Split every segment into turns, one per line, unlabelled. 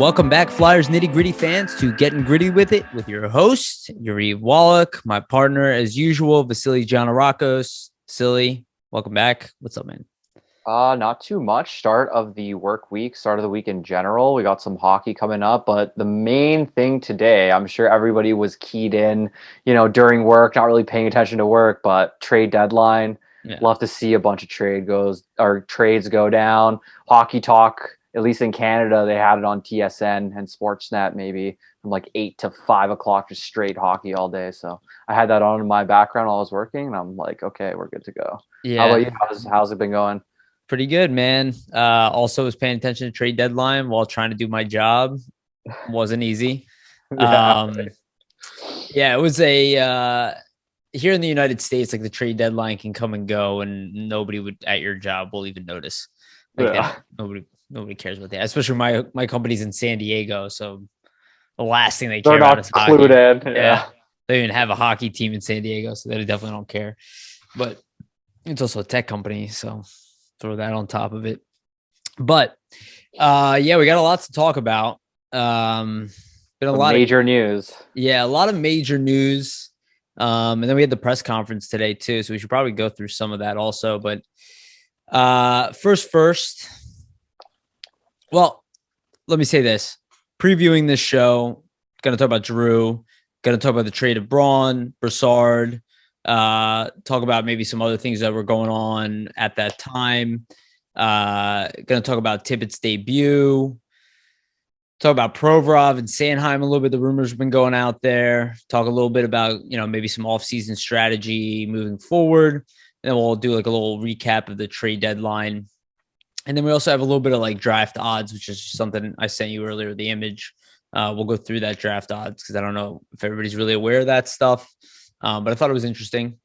Welcome back, Flyers nitty-gritty fans, to Getting Gritty with It with your host, Yariv, Wolok, my partner, as usual, Vasili Gianarakos. Vasili, welcome back. What's up, man?
Not too much. Start of the work week, start of the week in general. We got some hockey coming up, but the main thing today, I'm sure everybody was keyed in, during work, not really paying attention to work, but trade deadline.
Yeah.
Love to see a bunch of trades go down. Hockey talk, at least in Canada, they had it on TSN and Sportsnet maybe from like 8 to 5 o'clock, just straight hockey all day. So I had that on in my background while I was working, and I'm like, okay, we're good to go.
Yeah.
How about you? How's it been going?
Pretty good, man. Also was paying attention to trade deadline while trying to do my job. Wasn't easy. Yeah, it was here in the United States, like the trade deadline can come and go and nobody would at your job will even notice. Nobody cares about that. Especially my company's in San Diego, so the last thing they care about is hockey.
They're not included. Yeah.
They even have a hockey team in San Diego, so they definitely don't care. But it's also a tech company, so throw that on top of it. But yeah, we got a lot to talk about. Been a lot
major news.
Yeah, a lot of major news. And then we had the press conference today too, so we should probably go through some of that also. But first, well, let me say this. Previewing this show, going to talk about Giroux, going to talk about the trade of Braun, Brassard, talk about maybe some other things that were going on at that time. Going to talk about Tippett's debut, talk about Provorov and Sanheim a little bit. The rumors have been going out there. Talk a little bit about, maybe some off-season strategy moving forward. And then we'll do like a little recap of the trade deadline. And then we also have a little bit of like draft odds, which is something I sent you earlier, the image. We'll go through that draft odds because I don't know if everybody's really aware of that stuff. But I thought it was interesting.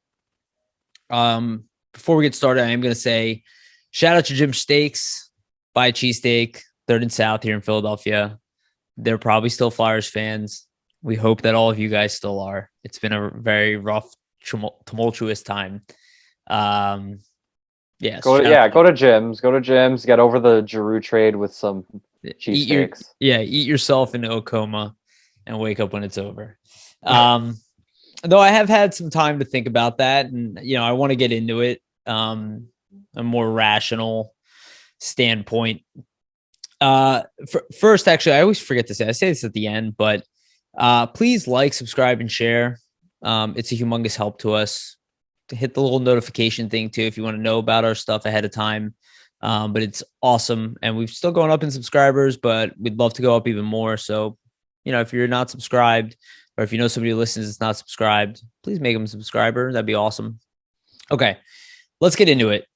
Before we get started, I am going to say shout out to Jim Steaks, buy a cheesesteak, 3rd and South here in Philadelphia. They're probably still Flyers fans. We hope that all of you guys still are. It's been a very rough, tumultuous time.
Go to Jim's, get over the Giroux trade with some cheesesteaks.
Eat yourself into a coma and wake up when it's over. Though I have had some time to think about that, and I want to get into it. A more rational standpoint. First, actually, I always forget to say. I say this at the end, but please like, subscribe, and share. It's a humongous help to us. To hit the little notification thing too if you want to know about our stuff ahead of time. But it's awesome, and we've still going up in subscribers, but we'd love to go up even more. So, if you're not subscribed, or if you know somebody who listens that's not subscribed, please make them a subscriber. That'd be awesome. Okay, let's get into it.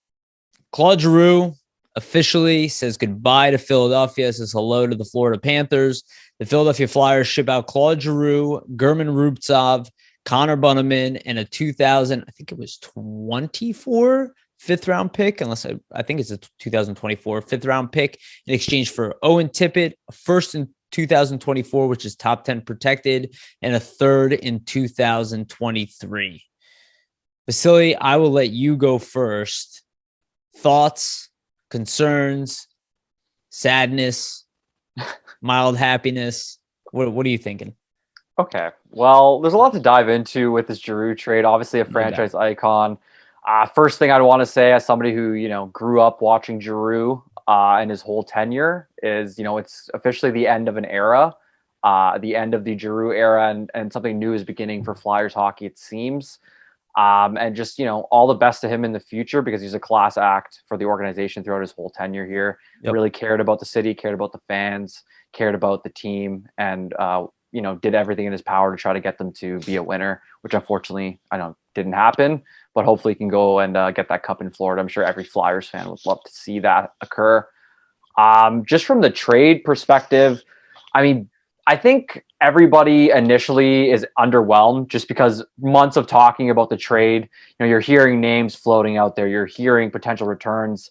Claude Giroux officially says goodbye to Philadelphia, says hello to the Florida Panthers. The Philadelphia Flyers ship out Claude Giroux, German Rubtsov, Connor Bunnaman, and a 2024 fifth-round pick, unless I think it's a 2024 fifth-round pick in exchange for Owen Tippett, a first in 2024, which is top 10 protected, and a third in 2023. Vasili, I will let you go first. Thoughts, concerns, sadness, mild happiness. What are you thinking?
Okay, well, there's a lot to dive into with this Giroux trade. Obviously, a franchise icon. First thing I'd want to say, as somebody who grew up watching Giroux and his whole tenure, is it's officially the end of an era, the end of the Giroux era, and something new is beginning for Flyers hockey, it seems. And just all the best to him in the future, because he's a class act for the organization throughout his whole tenure here.
Yep.
Really cared about the city, cared about the fans, cared about the team, and did everything in his power to try to get them to be a winner, which unfortunately I know didn't happen, but hopefully he can go and get that cup in Florida. I'm sure every Flyers fan would love to see that occur. Just from the trade perspective, I think everybody initially is underwhelmed just because months of talking about the trade, you're hearing names floating out there, you're hearing potential returns,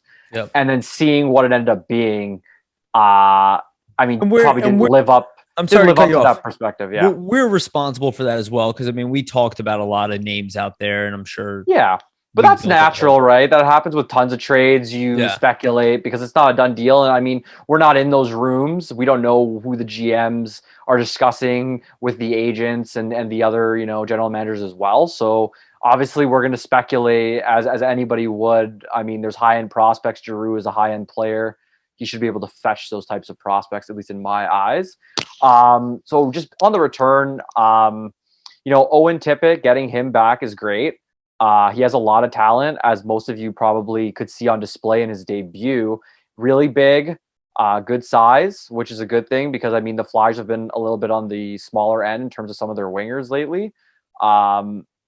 and then seeing what it ended up being, probably didn't live up.
I'm sorry to cut you off.
That perspective, yeah.
We're responsible for that as well, because we talked about a lot of names out there, and I'm sure.
Yeah, But
we
that's
built up
natural,
hope.
right? That happens with tons of trades. You
Yeah,
speculate because it's not a done deal. And I mean, we're not in those rooms. We don't know who the GMs are discussing with the agents and the other, general managers as well. So obviously we're going to speculate as anybody would. I mean, there's high end prospects. Giroux is a high end player. He should be able to fetch those types of prospects, at least in my eyes. So just on the return, Owen Tippett, getting him back is great. He has a lot of talent, as most of you probably could see on display in his debut. Really big, good size, which is a good thing because I mean the Flyers have been a little bit on the smaller end in terms of some of their wingers lately.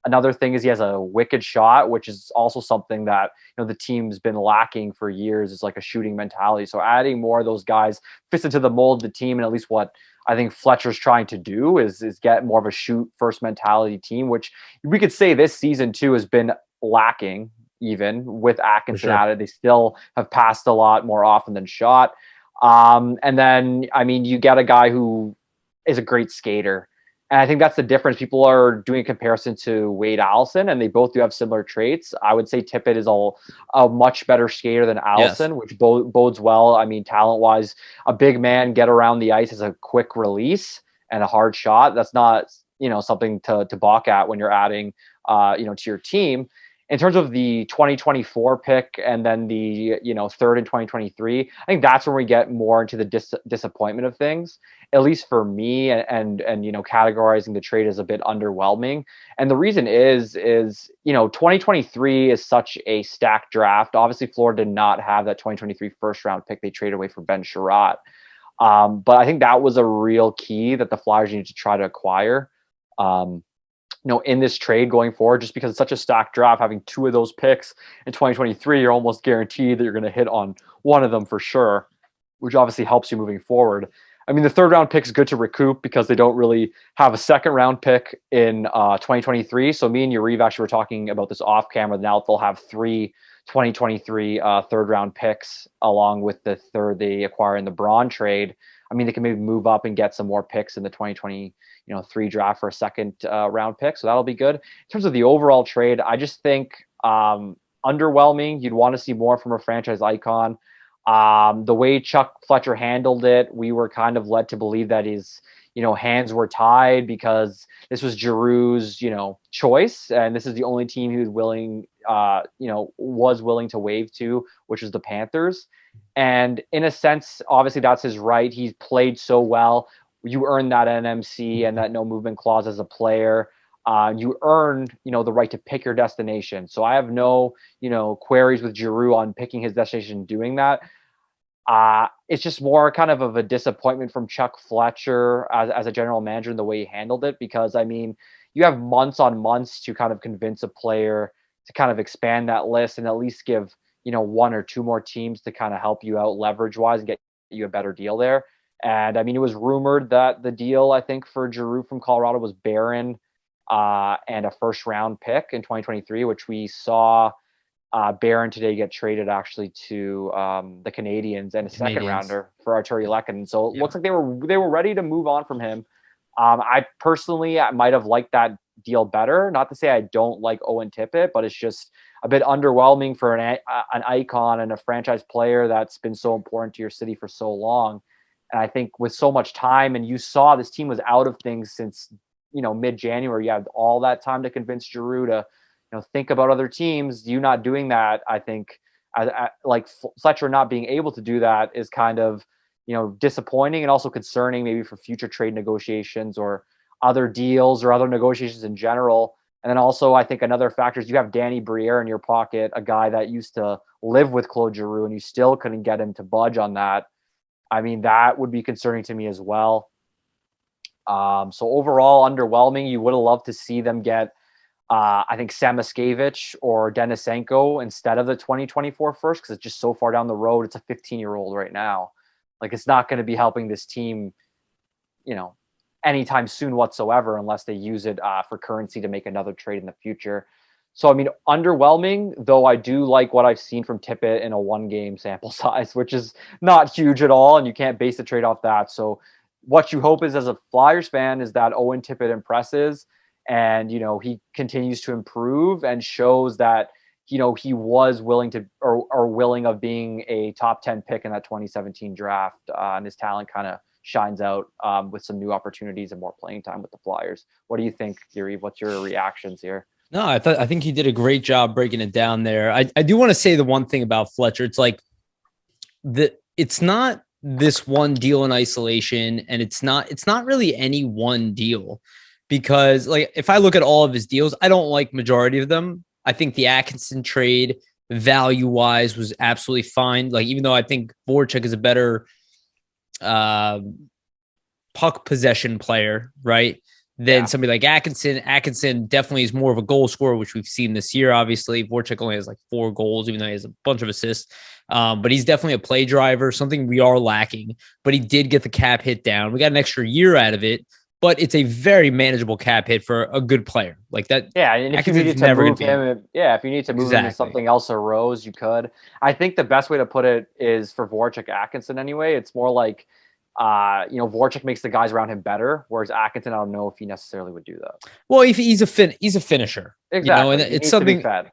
Another thing is he has a wicked shot, which is also something that the team's been lacking for years. Is like a shooting mentality. So adding more of those guys fits into the mold of the team, and at least what I think Fletcher's trying to do is get more of a shoot first mentality team, which we could say this season too has been lacking. Even with Atkinson
sure.
added, they still have passed a lot more often than shot. And then, I mean, you get a guy who is a great skater. And I think that's the difference. People are doing a comparison to Wade Allison, and they both do have similar traits. I would say Tippett is a much better skater than
Yes,
Allison, which bodes well. I mean, talent-wise, a big man get around the ice as a quick release and a hard shot. That's not something to balk at when you're adding to your team. In terms of the 2024 pick and then the third in 2023, I think that's when we get more into the disappointment of things, at least for me, and categorizing the trade as a bit underwhelming. And the reason is 2023 is such a stacked draft. Obviously, Florida did not have that 2023 first round pick they traded away for Ben Sherratt. But I think that was a real key that the Flyers needed to try to acquire. In this trade going forward, just because it's such a stacked draft, having two of those picks in 2023, you're almost guaranteed that you're going to hit on one of them for sure, which obviously helps you moving forward. I mean, the third round pick is good to recoup because they don't really have a second round pick in 2023. So me and Yariv actually were talking about this off camera. Now they'll have three 2023 third round picks along with the third they acquire in the Braun trade. I mean, they can maybe move up and get some more picks in the 2023 draft for a second round pick. So that'll be good. In terms of the overall trade, I just think underwhelming. You'd want to see more from a franchise icon. The way Chuck Fletcher handled it, we were kind of led to believe that his hands were tied because this was Giroux's choice, and this is the only team he was willing to waive to, which was the Panthers. And in a sense, obviously that's his right. He's played so well. You earn that NMC and that no movement clause as a player. You earn, the right to pick your destination. So I have no, queries with Giroux on picking his destination and doing that. It's just more kind of a disappointment from Chuck Fletcher as a general manager in the way he handled it, because I mean, you have months on months to kind of convince a player to kind of expand that list and at least give, one or two more teams to kind of help you out leverage wise and get you a better deal there. And I mean, it was rumored that the deal, I think, for Giroux from Colorado was Barron and a first round pick in 2023, which we saw Barron today get traded actually to the Canadians and a second rounder for Arturi Lekkinen. So it looks like they were ready to move on from him. I personally might have liked that deal better. Not to say I don't like Owen Tippett, but it's just a bit underwhelming for an icon and a franchise player that's been so important to your city for so long. And I think with so much time, and you saw this team was out of things since mid-January. You had all that time to convince Giroux to think about other teams. You not doing that, I think, like Fletcher not being able to do that is kind of disappointing and also concerning, maybe for future trade negotiations or other deals or other negotiations in general. And then also, I think another factor is you have Danny Briere in your pocket, a guy that used to live with Claude Giroux, and you still couldn't get him to budge on that. I mean, that would be concerning to me as well. So overall, underwhelming. You would have loved to see them get, I think, Samoskevich or Denisenko instead of the 2024 first, because it's just so far down the road. It's a 15-year-old right now. Like, it's not going to be helping this team, anytime soon whatsoever, unless they use it for currency to make another trade in the future. So, I mean, underwhelming, though I do like what I've seen from Tippett in a one-game sample size, which is not huge at all, and you can't base the trade off that. So what you hope is, as a Flyers fan, is that Owen Tippett impresses and, he continues to improve and shows that, he was willing to or willing of being a top 10 pick in that 2017 draft, and his talent kind of shines out with some new opportunities and more playing time with the Flyers. What do you think, Yariv? What's your reactions here?
No, I think he did a great job breaking it down there. I do want to say the one thing about Fletcher. It's like it's not this one deal in isolation, and it's not really any one deal, because like if I look at all of his deals, I don't like majority of them. I think the Atkinson trade value wise was absolutely fine. Like, even though I think Voracek is a better puck possession player, right, than somebody like Atkinson. Atkinson definitely is more of a goal scorer, which we've seen this year. Obviously, Voracek only has like 4 goals, even though he has a bunch of assists. But he's definitely a play driver, something we are lacking. But he did get the cap hit down. We got an extra year out of it, but it's a very manageable cap hit for a good player like that.
Yeah, and if you needed to move him, if you need to move him to something else arose, you could. I think the best way to put it is for Voracek Atkinson anyway. It's more like, Voracek makes the guys around him better, whereas Atkinson, I don't know if he necessarily would do that.
Well, if he's a finisher,
exactly,
and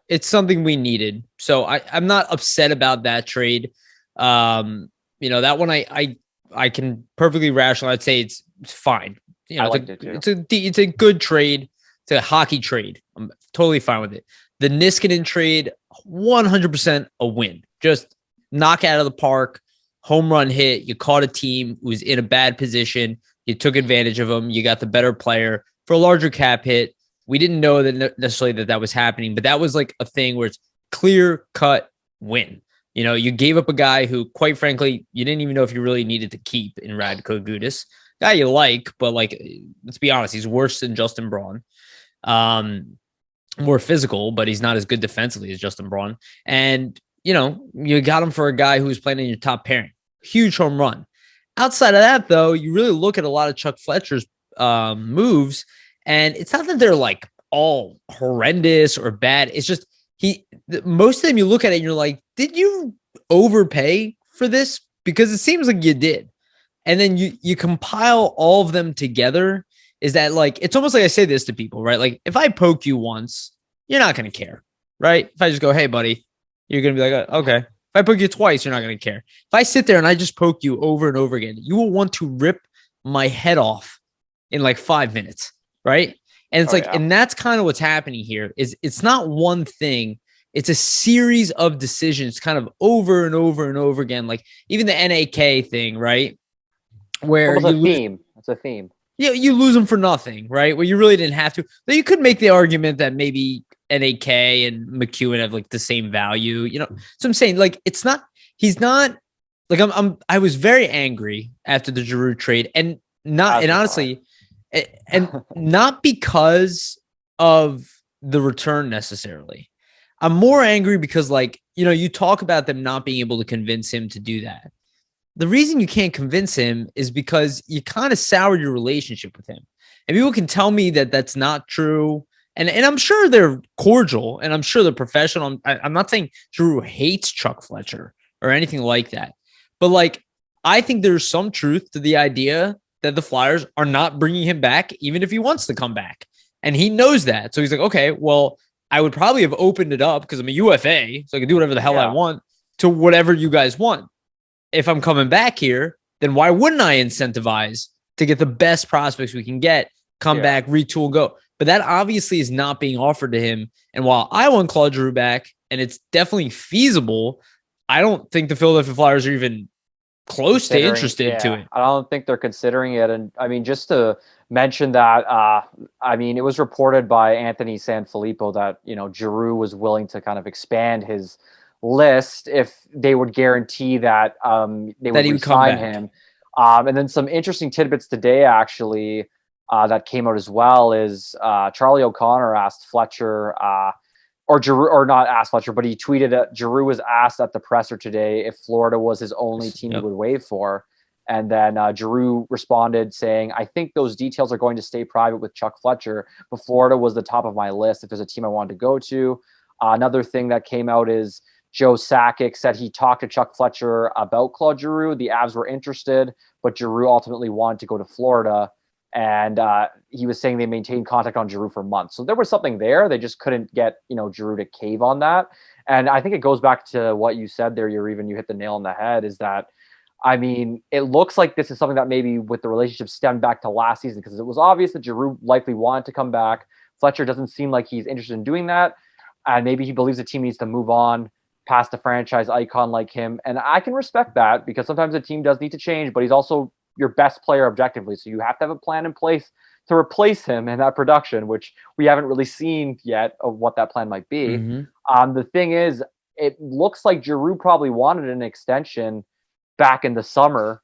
it's something we needed. So I'm not upset about that trade. That one I can perfectly rationalize. I'd say it's fine. It's a good trade. It's a hockey trade. I'm totally fine with it. The Niskanen trade, 100% a win. Just knock out of the park, home run hit. You caught a team who was in a bad position. You took advantage of them. You got the better player for a larger cap hit. We didn't know that necessarily that was happening, but that was like a thing where it's clear cut win. You gave up a guy who, quite frankly, you didn't even know if you really needed to keep in Radko Gudas. Guy you like, but like, let's be honest, he's worse than Justin Braun. More physical, but he's not as good defensively as Justin Braun. And, you got him for a guy who's playing in your top pairing. Huge home run. Outside of that, though, you really look at a lot of Chuck Fletcher's moves, and it's not that they're like all horrendous or bad. It's just most of them you look at it and you're like, did you overpay for this? Because it seems like you did. And then you compile all of them together. Is that like, it's almost like I say this to people, right? Like, if I poke you once, you're not going to care, right? If I just go, hey, buddy, you're going to be like, okay. If I poke you twice, you're not going to care. If I sit there and I just poke you over and over again, you will want to rip my head off in like 5 minutes, right? And it's and that's kind of what's happening here. Is it's not one thing. It's a series of decisions kind of over and over and over again. Like even the NAK thing, right? Where
it's a theme. It's a theme.
Yeah, you lose them for nothing, right? Where you really didn't have to. Though you could make the argument that maybe NAK and McEwen have like the same value, So I'm saying, like, it's not. He's not like I was very angry after the Giroux trade, and honestly, and not because of the return necessarily. I'm more angry because, like, you talk about them not being able to convince him to do that. The reason you can't convince him is because you kind of soured your relationship with him. And people can tell me that that's not true. And I'm sure they're cordial and I'm sure they're professional. I'm not saying Giroux hates Chuck Fletcher or anything like that. But like, I think there's some truth to the idea that the Flyers are not bringing him back, even if he wants to come back. And he knows that. So he's like, okay, well, I would probably have opened it up because I'm a UFA, so I can do whatever the hell I want to whatever you guys want. If I'm coming back here, then why wouldn't I incentivize to get the best prospects we can get, come back, retool, go? But that obviously is not being offered to him. And while I want Claude Giroux back, and it's definitely feasible, I don't think the Philadelphia Flyers are even close to interested to it.
I don't think they're considering it. And I mean, just to mention that, it was reported by Anthony Sanfilippo that, Giroux was willing to kind of expand his list if they would guarantee that they would sign him. And then some interesting tidbits today, actually, that came out as well is Charlie O'Connor asked Fletcher, or Giroux, or not asked Fletcher, but he tweeted that Giroux was asked at the presser today if Florida was his only team he would waive for. And then Giroux responded saying, I think those details are going to stay private with Chuck Fletcher, but Florida was the top of my list if there's a team I wanted to go to. Another thing that came out is Joe Sakic said he talked to Chuck Fletcher about Claude Giroux. The Avs were interested, but Giroux ultimately wanted to go to Florida. And he was saying they maintained contact on Giroux for months. So there was something there. They just couldn't get, Giroux to cave on that. And I think it goes back to what you said there, Yariv, and you hit the nail on the head, is that, I mean, it looks like this is something that maybe with the relationship stemmed back to last season, because it was obvious that Giroux likely wanted to come back. Fletcher doesn't seem like he's interested in doing that. And maybe he believes the team needs to move on past a franchise icon like him. And I can respect that, because sometimes a team does need to change, but he's also your best player objectively. So you have to have a plan in place to replace him in that production, which we haven't really seen yet of what that plan might be. The thing is, it looks like Giroux probably wanted an extension back in the summer,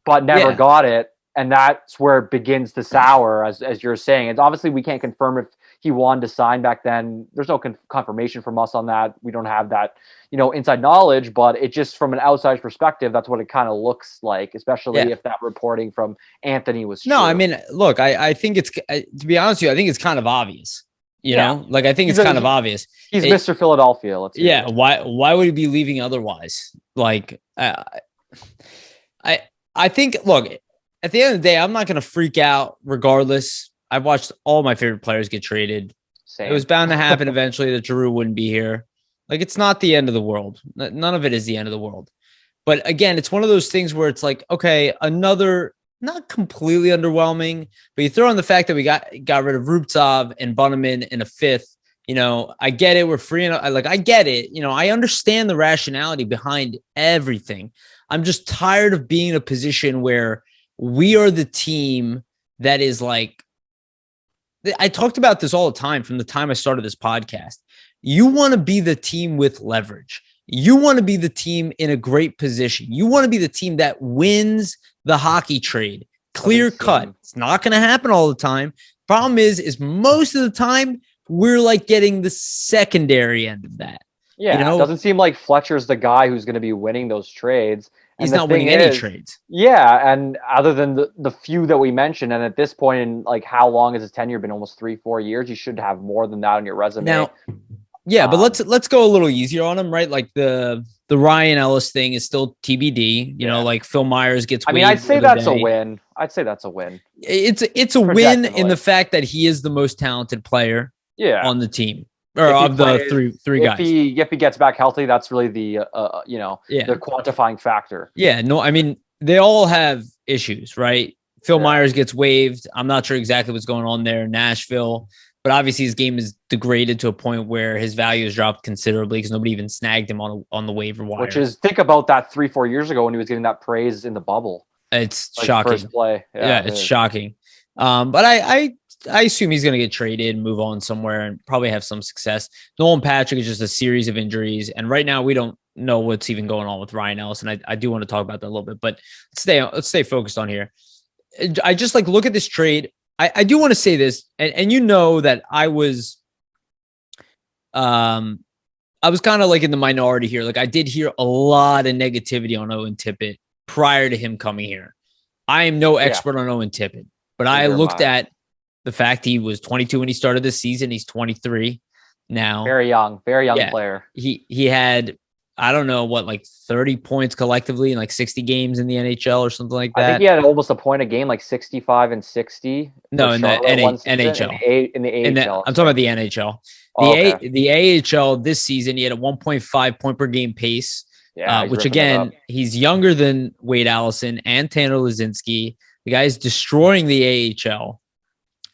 but never got it. And that's where it begins to sour, as you're saying. And obviously we can't confirm if he wanted to sign back then. There's no confirmation from us on that. We don't have that, inside knowledge, but it just, from an outside perspective, that's what it kind of looks like, especially if that reporting from Anthony was true.
No, I mean, look, I think it's, to be honest with you, I think it's kind of obvious, you know, like, I think it's kind of obvious.
He's Mr. Philadelphia.
Why would he be leaving otherwise? Like, I think, look, at the end of the day, I'm not going to freak out regardless. I've watched all my favorite players get traded. Same. It was bound to happen eventually that Giroux wouldn't be here. Like, it's not the end of the world. None of it is the end of the world. But again, it's one of those things where it's like, okay, another, not completely underwhelming, but you throw in the fact that we got rid of Rubtsov and Bunneman in a fifth. I get it. We're free. I get it. I understand the rationality behind everything. I'm just tired of being in a position where we are the team that is like, I talked about this all the time from the time I started this podcast. You want to be the team with leverage. You want to be the team in a great position. You want to be the team that wins the hockey trade. Clear cut. It's not going to happen all the time. Problem is most of the time we're like getting the secondary end of that.
Yeah, it doesn't seem like Fletcher's the guy who's going to be winning those trades.
He's not winning any trades.
Yeah, and other than the few that we mentioned, and at this point in, like, how long has his tenure been? Almost 3-4 years. You should have more than that on your resume.
Now, but let's go a little easier on him, right? Like the Ryan Ellis thing is still TBD. Like Phil Myers gets.
I mean, I'd say that's a win. It's
a win in the fact that he is the most talented player on the team. Or of the three guys.
If he gets back healthy, that's really the the quantifying factor.
Yeah, no, I mean, they all have issues, right? Phil Myers gets waived. I'm not sure exactly what's going on there in Nashville, but obviously his game is degraded to a point where his value has dropped considerably because nobody even snagged him on the waiver wire.
Which is, think about that 3-4 years ago when he was getting that praise in the bubble.
It's shocking.
First play.
Yeah, it's shocking. But I assume he's going to get traded, move on somewhere, and probably have some success. Nolan Patrick is just a series of injuries, and right now we don't know what's even going on with Ryan Ellis, and I do want to talk about that a little bit, but let's stay focused on here. I just look at this trade. I do want to say this, and that I was kind of like in the minority here. Like, I did hear a lot of negativity on Owen Tippett prior to him coming here. I am no expert on Owen Tippett, but I looked at the fact he was 22 when he started this season. He's 23 now.
Very young player.
He had, I don't know what, like 30 points collectively in like 60 games in the NHL or something like that.
I think he had almost a point a game, like 65 and 60.
No, in the NHL.
In the AHL.
I'm talking about the NHL. The AHL this season, he had a 1.5 point per game pace, which again, he's younger than Wade Allison and Tanner Lazinski. The guy is destroying the AHL.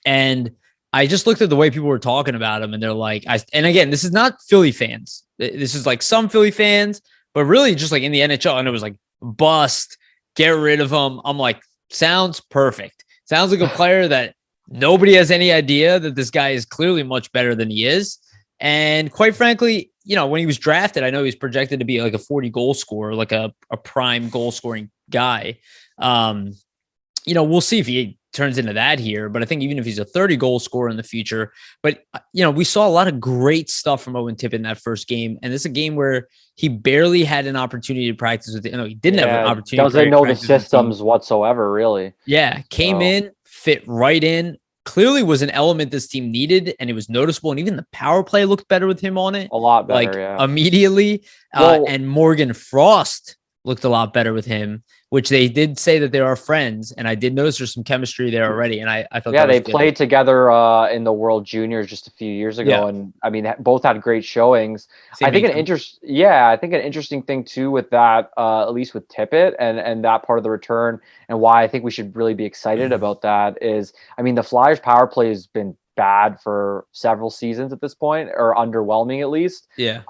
And I just looked at the way people were talking about him, and they're like, and again, this is not Philly fans. This is like some Philly fans, but really just like in the NHL. And it was like, bust, get rid of him. I'm like, sounds perfect. Sounds like a player that nobody has any idea that this guy is clearly much better than he is. And quite frankly, when he was drafted, I know he was projected to be like a 40 goal scorer, like a prime goal scoring guy. We'll see if he turns into that here, but I think even if he's a 30 goal scorer in the future, but we saw a lot of great stuff from Owen Tippett in that first game. And this is a game where he barely had an opportunity to practice with he didn't have an opportunity.
Doesn't know the systems whatsoever, really.
Yeah. Came in, fit right in, clearly was an element this team needed, and it was noticeable. And even the power play looked better with him on it.
A lot better,
immediately. And Morgan Frost looked a lot better with him, which they did say that they are friends. And I did notice there's some chemistry there already. And I thought,
yeah,
that was
they
good.
played together in the World Juniors just a few years ago, and I mean, both had great showings. I think an interesting thing too with that, at least with Tippett and that part of the return, and why I think we should really be excited about that is, I mean, the Flyers power play has been bad for several seasons at this point, or underwhelming at least.
Yeah.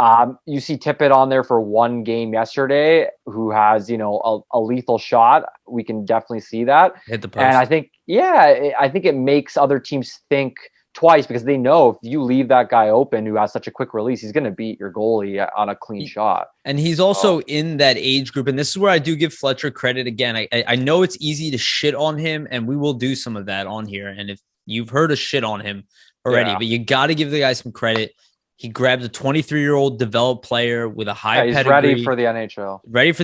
You see Tippett on there for one game yesterday, who has, a lethal shot. We can definitely see that.
Hit the post.
And I think it makes other teams think twice, because they know if you leave that guy open who has such a quick release, he's going to beat your goalie on a clean shot.
And he's also in that age group. And this is where I do give Fletcher credit again. I know it's easy to shit on him, and we will do some of that on here. And if you've heard us shit on him already, but you got to give the guy some credit. He grabbed a 23-year-old developed player with a high
he's
pedigree.
Ready for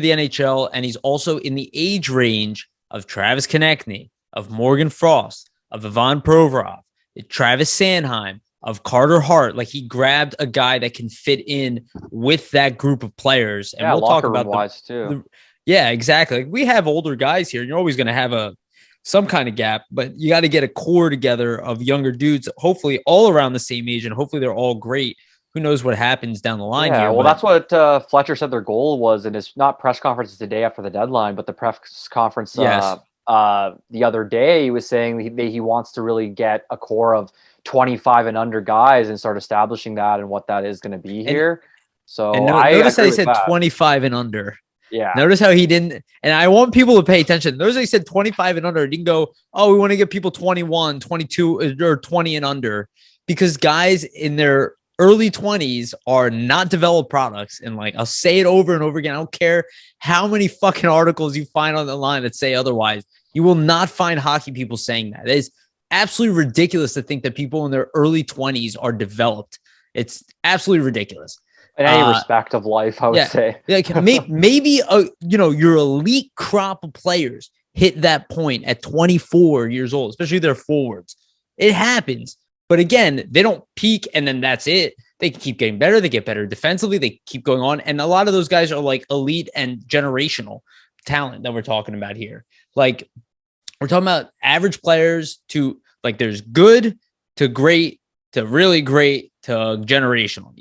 the NHL.
And he's also in the age range of Travis Konechny, of Morgan Frost, of Ivan Provorov, Travis Sanheim, of Carter Hart. Like, he grabbed a guy that can fit in with that group of players. And we'll talk about
wise too.
Yeah, exactly. Like, we have older guys here. You're always going to have some kind of gap, but you got to get a core together of younger dudes, hopefully all around the same age, and hopefully they're all great. Who knows what happens down the line here?
Well, that's what Fletcher said their goal was in his, not press conference the day after the deadline, but the press conference the other day. He was saying he wants to really get a core of 25 and under guys and start establishing that and what that is going to be here. So
notice how he said 25 and under.
Yeah.
Notice how he didn't, and I want people to pay attention. Notice how he said 25 and under. He didn't go, oh, we want to get people 21, 22, or 20 and under, because guys in their early 20s are not developed products. And like, I'll say it over and over again. I don't care how many fucking articles you find on the line that say otherwise. You will not find hockey people saying that. It is absolutely ridiculous to think that people in their early 20s are developed. It's absolutely ridiculous.
In any respect of life, I would say.
Like, maybe your elite crop of players hit that point at 24 years old, especially their forwards. It happens. But again, they don't peak and then that's it. They keep getting better. They get better defensively. They keep going on. And a lot of those guys are like elite and generational talent that we're talking about here. Like, we're talking about average players to, like, there's good to great to really great to generational.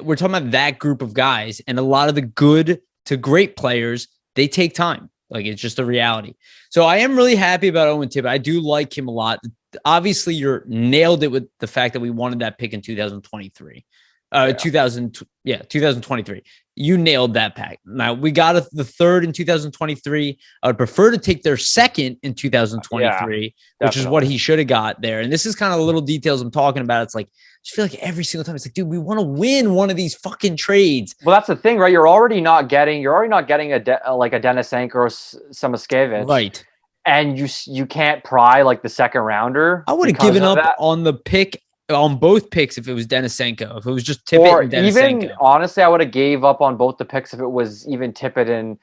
We're talking about that group of guys, and a lot of the good to great players, they take time. Like, it's just a reality. So I am really happy about Owen Tippett. I do like him a lot. Obviously, you're nailed it with the fact that we wanted that pick in 2023. 2023. You nailed that pack. Now, we got the third in 2023. I would prefer to take their second in 2023, which is what he should have got there. And this is kind of the little details I'm talking about. It's like, I just feel like every single time it's like, dude, we want to win one of these fucking trades.
Well, that's the thing, right? You're already not getting a Denisenko or Samoskevich.
Right.
And you can't pry like the second rounder.
I would have given up on the pick, on both picks, if it was Denisenko. If it was just Tippett and Denisenko.
Even, honestly, I would have gave up on both the picks if it was even Tippett and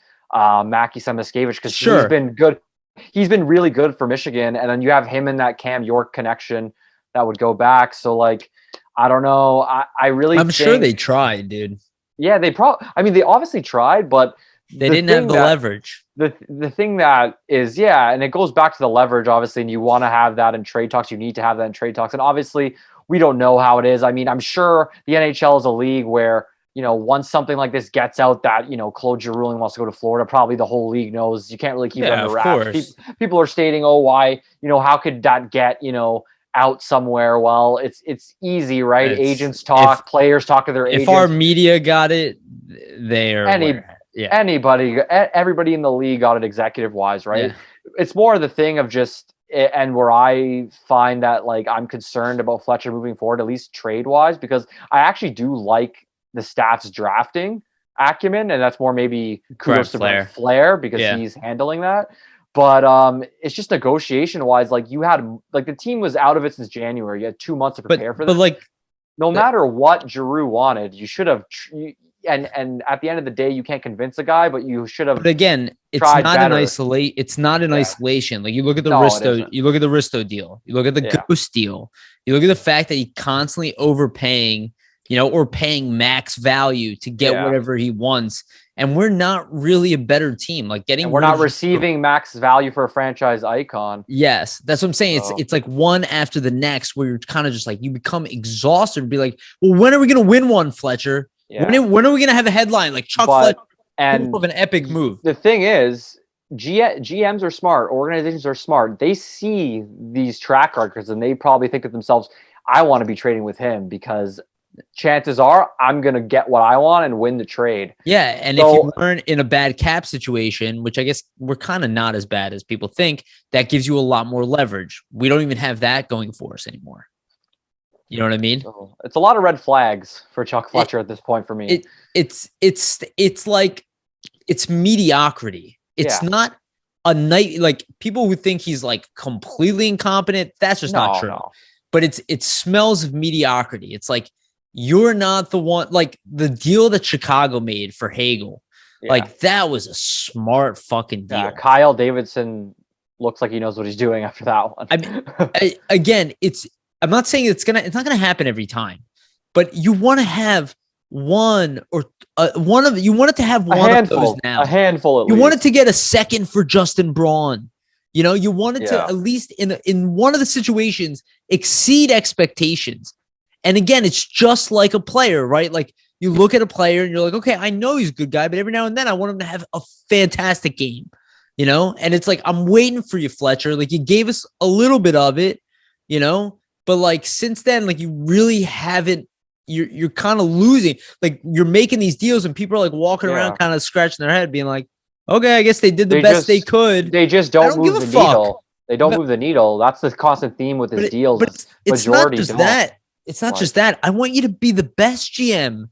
Mackie Samoskevich, because he's been good. He's been really good for Michigan. And then you have him in that Cam York connection that would go back. So, like, I don't know. I'm
sure they tried, dude.
Yeah, they obviously tried, but
they didn't have the leverage.
The thing that is, and it goes back to the leverage, obviously, and you want to have that in trade talks. You need to have that in trade talks. And obviously, we don't know how it is. I mean, I'm sure the NHL is a league where, once something like this gets out that, Claude Giroux wants to go to Florida, probably the whole league knows. You can't really keep it under wraps. People are stating, why, how could that get, out somewhere? Well, it's easy, right? Agents talk, players talk to their agents.
If our media got it,
everybody in the league got it executive wise, right? Yeah. It's more the thing of just, and where I find that, like, I'm concerned about Fletcher moving forward, at least trade wise, because I actually do like the staff's drafting acumen, and that's more maybe kudos to Brent Flair because he's handling that. But it's just negotiation wise, like, you had, like, the team was out of it since January. You had 2 months to prepare for this.
But like,
no matter what Giroux wanted, you should have. And at the end of the day, you can't convince a guy, but you should have.
But again, it's not an isolation. Like, you look at the Risto, you look at the Risto deal, you look at the Ghost deal, you look at the fact that he constantly overpaying, or paying max value to get whatever he wants. and we're not really a better team. Like getting
and we're not receiving max value for a franchise icon.
Yes, that's what I'm saying. It's like one after the next where you're kind of just like you become exhausted and be like, well, when are we gonna win one, Fletcher? Yeah. When are we gonna have a headline like Chuck Fletcher of an epic move?
The thing is, GMs are smart, organizations are smart. They see these track records and they probably think to themselves, I want to be trading with him because chances are I'm going to get what I want and win the trade.
Yeah, and if you weren't in a bad cap situation, which I guess we're kind of not as bad as people think, that gives you a lot more leverage. We don't even have that going for us anymore. You know what I mean?
So it's a lot of red flags for Chuck Fletcher at this point for me.
It's like it's mediocrity. It's not a night like people who think he's like completely incompetent. That's just not true. No. But it smells of mediocrity. It's like you're not the one, like the deal that Chicago made for Hagel. Yeah. Like that was a smart fucking deal. Yeah,
Kyle Davidson looks like he knows what he's doing after that one.
I mean, again, I'm not saying it's not gonna happen every time, but you want to have you want it to have one of those now.
A handful at
least. You wanted to get a second for Justin Braun. You know, you wanted to at least in one of the situations exceed expectations. And again, it's just like a player, right? Like you look at a player and you're like, okay, I know he's a good guy, but every now and then I want him to have a fantastic game, you know? And it's like, I'm waiting for you, Fletcher. Like you gave us a little bit of it, you know? But like since then, like you really haven't, you're kind of losing. Like you're making these deals and people are like walking around kind of scratching their head being like, okay, I guess they did the best they could.
They just don't move the needle. They don't move the needle. That's the constant theme with his deals.
But it's not just that. It's not just that. I want you to be the best GM.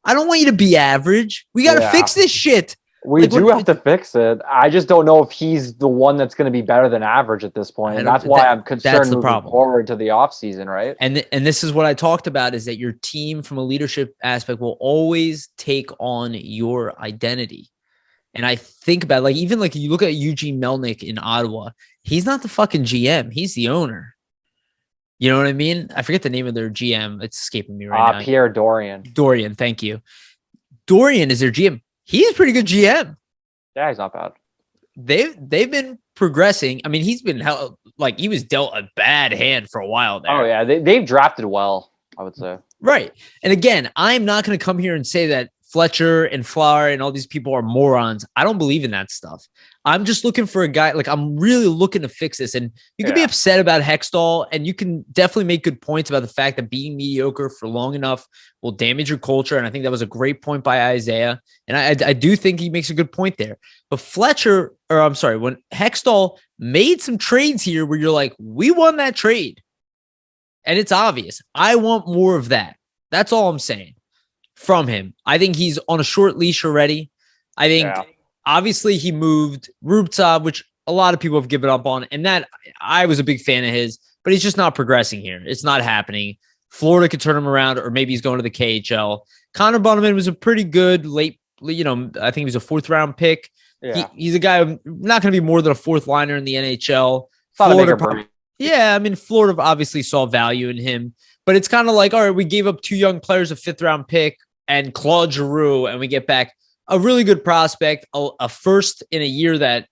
I don't want you to be average. We got to fix this shit.
We do have to fix it. I just don't know if he's the one that's going to be better than average at this point. And that's why I'm concerned moving forward to the offseason, right?
And this is what I talked about is that your team from a leadership aspect will always take on your identity. And I think about like even like you look at Eugene Melnick in Ottawa, he's not the fucking GM. He's the owner. You know what I mean? I forget the name of their GM. It's escaping me right now.
Pierre Dorian.
Dorian, thank you. Dorian is their GM. He's a pretty good GM.
Yeah, he's not bad.
They've been progressing. I mean, he's been like he was dealt a bad hand for a while there.
Oh yeah, they've drafted well, I would say.
Right. And again, I'm not going to come here and say that Fletcher and Flower and all these people are morons. I don't believe in that stuff. I'm just looking for a guy. Like I'm really looking to fix this. And you can be upset about Hextall and you can definitely make good points about the fact that being mediocre for long enough will damage your culture. And I think that was a great point by Isaiah. And I do think he makes a good point there. But when Hextall made some trades here where you're like, we won that trade. And it's obvious. I want more of that. That's all I'm saying. From him. I think he's on a short leash already. I think obviously he moved Rubtsov, which a lot of people have given up on, and that I was a big fan of his, but he's just not progressing here. It's not happening. Florida could turn him around, or maybe he's going to the KHL. Connor Bunneman was a pretty good late, I think he was a 4th round pick. Yeah. He's a guy not going to be more than a 4th liner in the NHL. Florida, Florida obviously saw value in him. But it's kind of like, all right, we gave up 2 young players, a 5th round pick, and Claude Giroux, and we get back a really good prospect, a first in a year that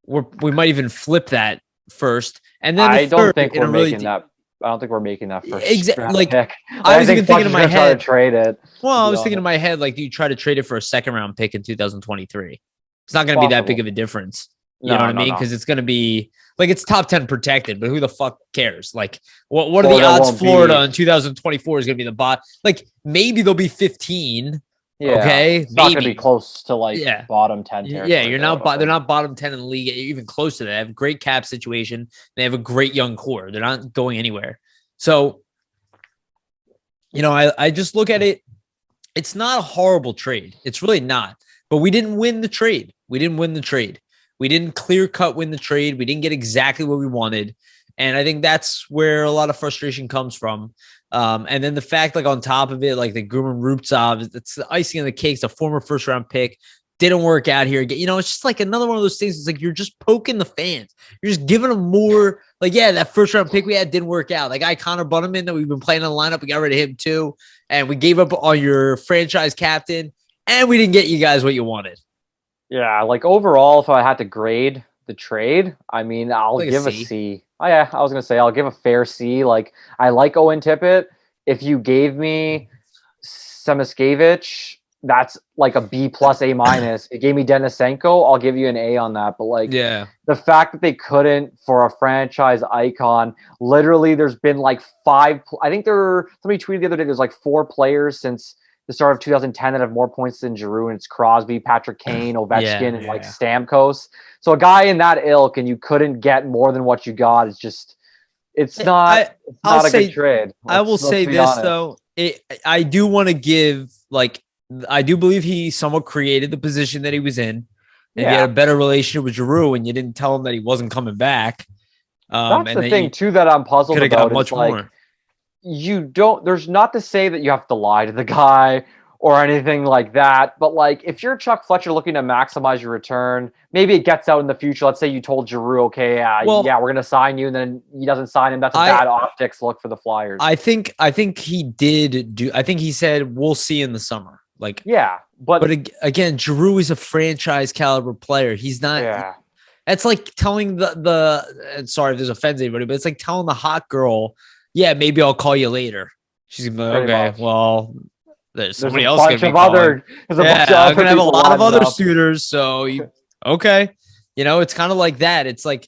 we might even flip that first. And then
I don't think we're making that first.
Exactly. Like
pick.
I was even thinking in my head,
to trade it.
Well, I was thinking in my head, like, do you try to trade it for a 2nd round pick in 2023? It's not going to be that big of a difference. You know what I mean? Because it's going to be like it's top 10 protected, but who the fuck cares? Like, what are the odds Florida in 2024 is going to be the bot? Like, maybe they'll be 15. Yeah. Okay.
It's not going to be close to bottom 10.
Yeah. They're not bottom 10 in the league, even close to that. They have a great cap situation. They have a great young core. They're not going anywhere. So, I just look at it. It's not a horrible trade. It's really not. But we didn't win the trade. We didn't clear cut win the trade. We didn't get exactly what we wanted. And I think that's where a lot of frustration comes from. And then the fact, like on top of it, like the Guman Rubtsov, it's the icing on the cake. It's a former 1st round pick. Didn't work out here. It's just like another one of those things. It's like you're just poking the fans. You're just giving them more. Like, yeah, that 1st round pick we had didn't work out. Like Connor Bunneman that we've been playing in the lineup, we got rid of him too. And we gave up on your franchise captain. and we didn't get you guys what you wanted.
Yeah, like overall, if I had to grade the trade, I mean, I'll
Like a
give a
C.
C. Oh yeah, I was gonna say I'll give a fair C. Like I like Owen Tippett. If you gave me Semiskevich, that's like a B plus A minus. If you gave me Denisenko, I'll give you an A on that. But like
Yeah.
the fact that they couldn't for a franchise icon, literally, there's been like five. I think somebody tweeted the other day. There's like 4 players since the start of 2010 that have more points than Giroux, and it's Crosby, Patrick Kane, Ovechkin, and like Stamkos. So a guy in that ilk, and you couldn't get more than what you got. It's just, it's not a good trade.
I will say
be
this
honest.
though. I do want to give, like, I do believe he somewhat created the position that he was in. And if you had a better relationship with Giroux and you didn't tell him that he wasn't coming back.
That's
and
the thing too that I'm puzzled about.
Much
like,
more.
You don't, there's not to say that you have to lie to the guy or anything like that, but like if you're Chuck Fletcher looking to maximize your return, maybe it gets out in the future. Let's say you told Giroux, okay, we're gonna sign you, and then he doesn't sign him. That's a bad optics look for the Flyers.
I think he did do. I think he said we'll see in the summer. Like,
but
again, Giroux is a franchise caliber player. He's not.
Yeah.
It's like telling the sorry if this offends anybody, but it's like telling the hot girl, yeah, maybe I'll call you later. She's gonna be like, okay, well, there's somebody else gonna be calling. I'm gonna have a lot of other suitors. So okay, it's kind of like that. It's like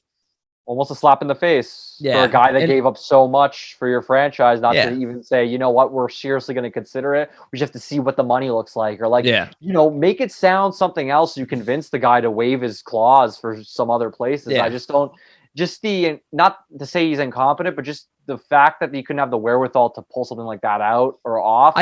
almost a slap in the face for a guy that gave up so much for your franchise, not to even say, you know what, we're seriously going to consider it. We just have to see what the money looks like, or like, make it sound something else. You convince the guy to waive his clause for some other places. I just don't. Not to say he's incompetent, but just the fact that you couldn't have the wherewithal to pull something like that out or off.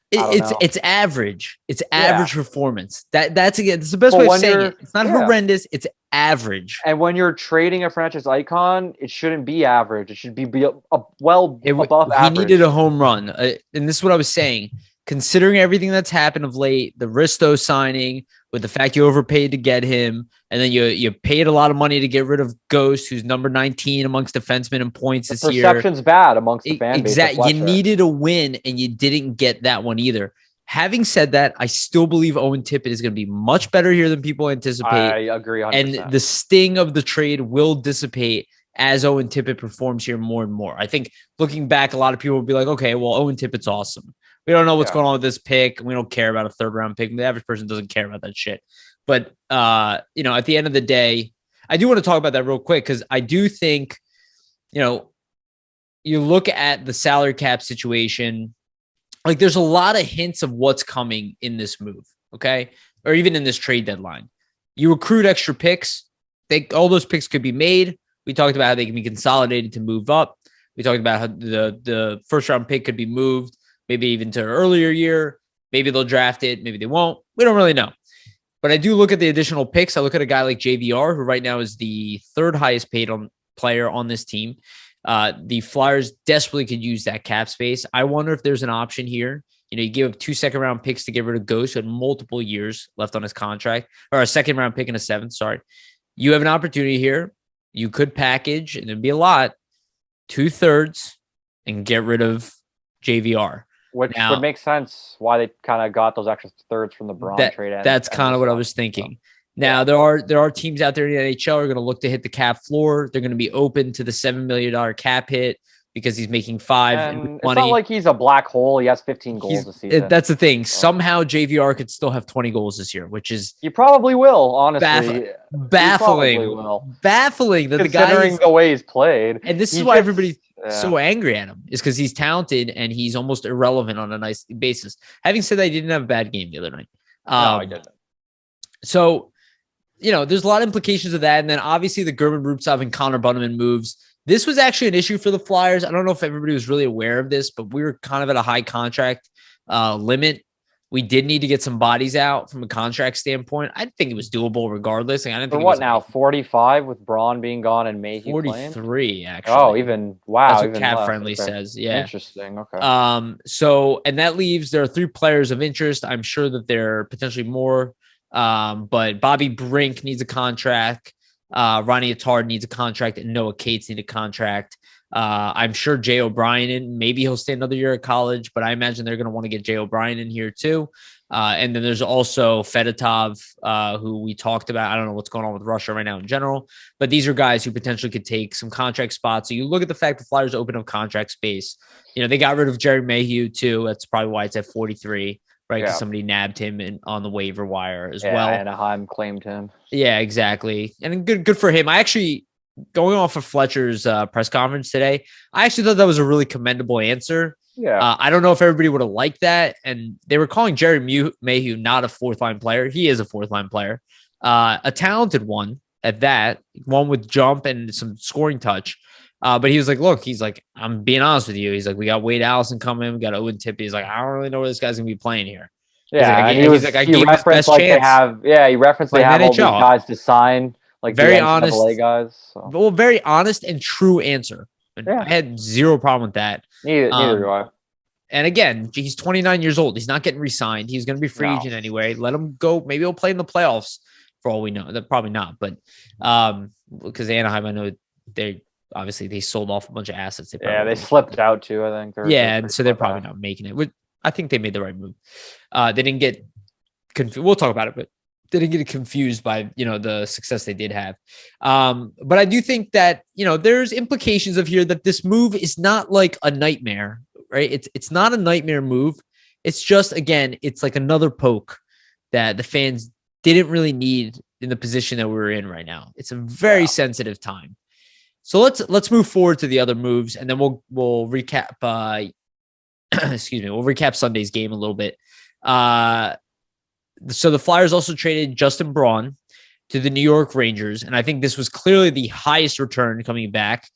It's average. It's average performance. That's the best way of saying it. It's not horrendous. It's average.
And when you're trading a franchise icon, it shouldn't be average. It should be above average.
He needed a home run, and this is what I was saying. Considering everything that's happened of late, the Risto signing, with the fact you overpaid to get him, and then you paid a lot of money to get rid of Ghost, who's number 19 amongst defensemen in points this year.
Perception's bad amongst the fan base.
Exactly. You needed a win, and you didn't get that one either. Having said that, I still believe Owen Tippett is going to be much better here than people anticipate.
I agree 100%.
And the sting of the trade will dissipate as Owen Tippett performs here more and more. I think looking back, a lot of people will be like, okay, well, Owen Tippett's awesome. We don't know what's going on with this pick. We don't care about a 3rd round pick. The average person doesn't care about that shit. But, at the end of the day, I do want to talk about that real quick, because I do think, you look at the salary cap situation, like there's a lot of hints of what's coming in this move, okay? Or even in this trade deadline. You recruit extra picks. All those picks could be made. We talked about how they can be consolidated to move up. We talked about how the 1st round pick could be moved, maybe even to an earlier year. Maybe they'll draft it. Maybe they won't. We don't really know. But I do look at the additional picks. I look at a guy like JVR, who right now is the 3rd highest paid player on this team. The Flyers desperately could use that cap space. I wonder if there's an option here. You give up 2 second-round picks to get rid of Ghost, who had multiple years left on his contract, or a 2nd-round pick and a 7th, sorry. You have an opportunity here. You could package, and it'd be a lot, 2/3 and get rid of JVR.
Which would make sense why they kind of got those extra thirds from the Braun trade.
That's kind of what I was thinking. Now, there are teams out there in the NHL who are going to look to hit the cap floor. They're going to be open to the $7 million cap hit because he's making $5 million.
It's not like he's a black hole. He has 15 goals this season.
That's the thing. Somehow JVR could still have 20 goals this year, which is...
He probably will, honestly.
Baffling that the guy...
Considering the way he's played.
And this is why everybody's so angry at him, is because he's talented and he's almost irrelevant on a nice basis. Having said that, he didn't have a bad game the other night.
No, he didn't.
So... there's a lot of implications of that. And then obviously the German Rubtsov and Connor Bunneman moves. This was actually an issue for the Flyers. I don't know if everybody was really aware of this, but we were kind of at a high contract limit. We did need to get some bodies out from a contract standpoint. I think it was doable regardless. I didn't think
what now? 45 with Braun being gone and Mayhew
43
playing?
actually.
Oh, even wow.
That's what
even
Cap
less.
Friendly says. Yeah.
Interesting. Okay.
So and that leaves there are 3 players of interest. I'm sure that there are potentially more. But Bobby Brink needs a contract. Ronnie Attard needs a contract, and Noah Cates need a contract. I'm sure Jay O'Brien maybe he'll stay another year at college, but I imagine they're going to want to get Jay O'Brien in here too. And then there's also Fedotov, who we talked about. I don't know what's going on with Russia right now in general, but these are guys who potentially could take some contract spots. So you look at the fact the Flyers open up contract space. They got rid of Jerry Mayhew too. That's probably why it's at 43, right? Because somebody nabbed him on the waiver wire as well.
Anaheim claimed him.
Yeah, exactly. And good for him. I actually, going off of Fletcher's press conference today, I actually thought that was a really commendable answer.
Yeah.
I don't know if everybody would have liked that. And they were calling Jerry Mayhew not a fourth line player. He is a fourth line player, a talented one at that, one with jump and some scoring touch. But he was like, look, he's like, I'm being honest with you. He's like, we got Wade Allison coming. We got Owen Tippett. He's like, I don't really know where this guy's going to be playing here.
Yeah.
He referenced
like they have all these guys to sign. Like
very honest
guys. So.
Well, very honest and true answer. And I had zero problem with that.
Neither do I.
And again, he's 29 years old. He's not getting re-signed. He's going to be free agent anyway. Let him go. Maybe he'll play in the playoffs for all we know. That probably not. But because Anaheim, I know they sold off a bunch of assets.
They slipped out too, I think.
And so they're probably not making it. I think they made the right move. They didn't get confused. We'll talk about it, but they didn't get confused by, the success they did have. But I do think that, there's implications of here that this move is not like a nightmare, right? It's not a nightmare move. It's just, again, it's like another poke that the fans didn't really need in the position that we're in right now. It's a very sensitive time. So let's move forward to the other moves, and then we'll recap. Excuse me. We'll recap Sunday's game a little bit. So the Flyers also traded Justin Braun to the New York Rangers, and I think this was clearly the highest return coming back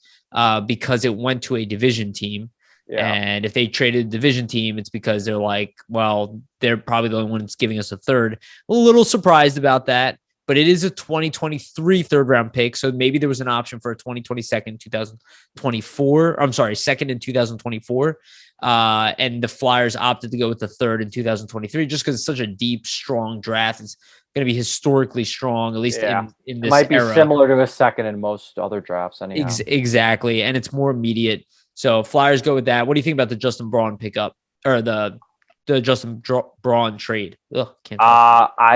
because it went to a division team. Yeah. And if they traded a division team, it's because they're like, well, they're probably the only ones giving us a third. A little surprised about that. But it is a 2023 third round pick. So maybe there was an option for a 2022 2024. I'm sorry, second in 2024. And the Flyers opted to go with the third in 2023 just because it's such a deep, strong draft. It's going to be historically strong, at least in this
might be
era.
Similar to a second in most other drafts. Anyhow.
Exactly. And it's more immediate. So Flyers go with that. What do you think about the Justin Braun pickup or the Justin Braun trade?
I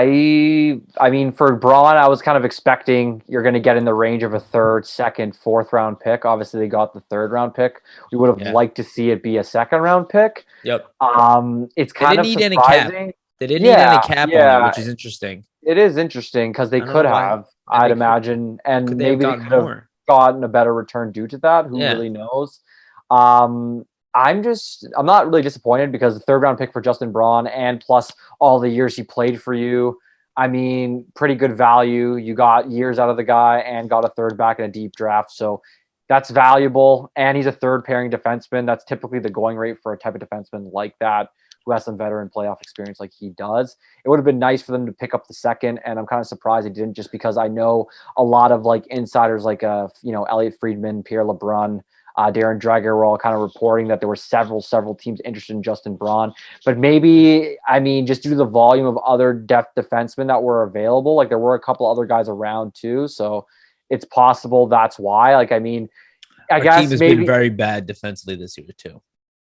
mean, for Braun, I was kind of expecting you're going to get in the range of a third, second, fourth round pick. Obviously, they got the third round pick. We would have liked to see it be a second round pick.
Yep.
It's kind of surprising.
They didn't need any cap on it, which is interesting.
It is interesting because they could have, I'd imagine, and maybe they could have gotten a better return due to that. Who really knows? I'm not really disappointed because the third round pick for Justin Braun and plus all the years he played for you. I mean, pretty good value. You got years out of the guy and got a third back in a deep draft. So that's valuable. And he's a third pairing defenseman. That's typically the going rate for a type of defenseman like that, who has some veteran playoff experience like he does. It would have been nice for them to pick up the second. And I'm kind of surprised they didn't, just because I know a lot of like insiders like, Elliot Friedman, Pierre LeBrun, Darren Dreger were all kind of reporting that there were several teams interested in Justin Braun. But maybe, just due to the volume of other depth defensemen that were available, like there were a couple other guys around too. So it's possible that's why. Our team
has been very bad defensively this year too.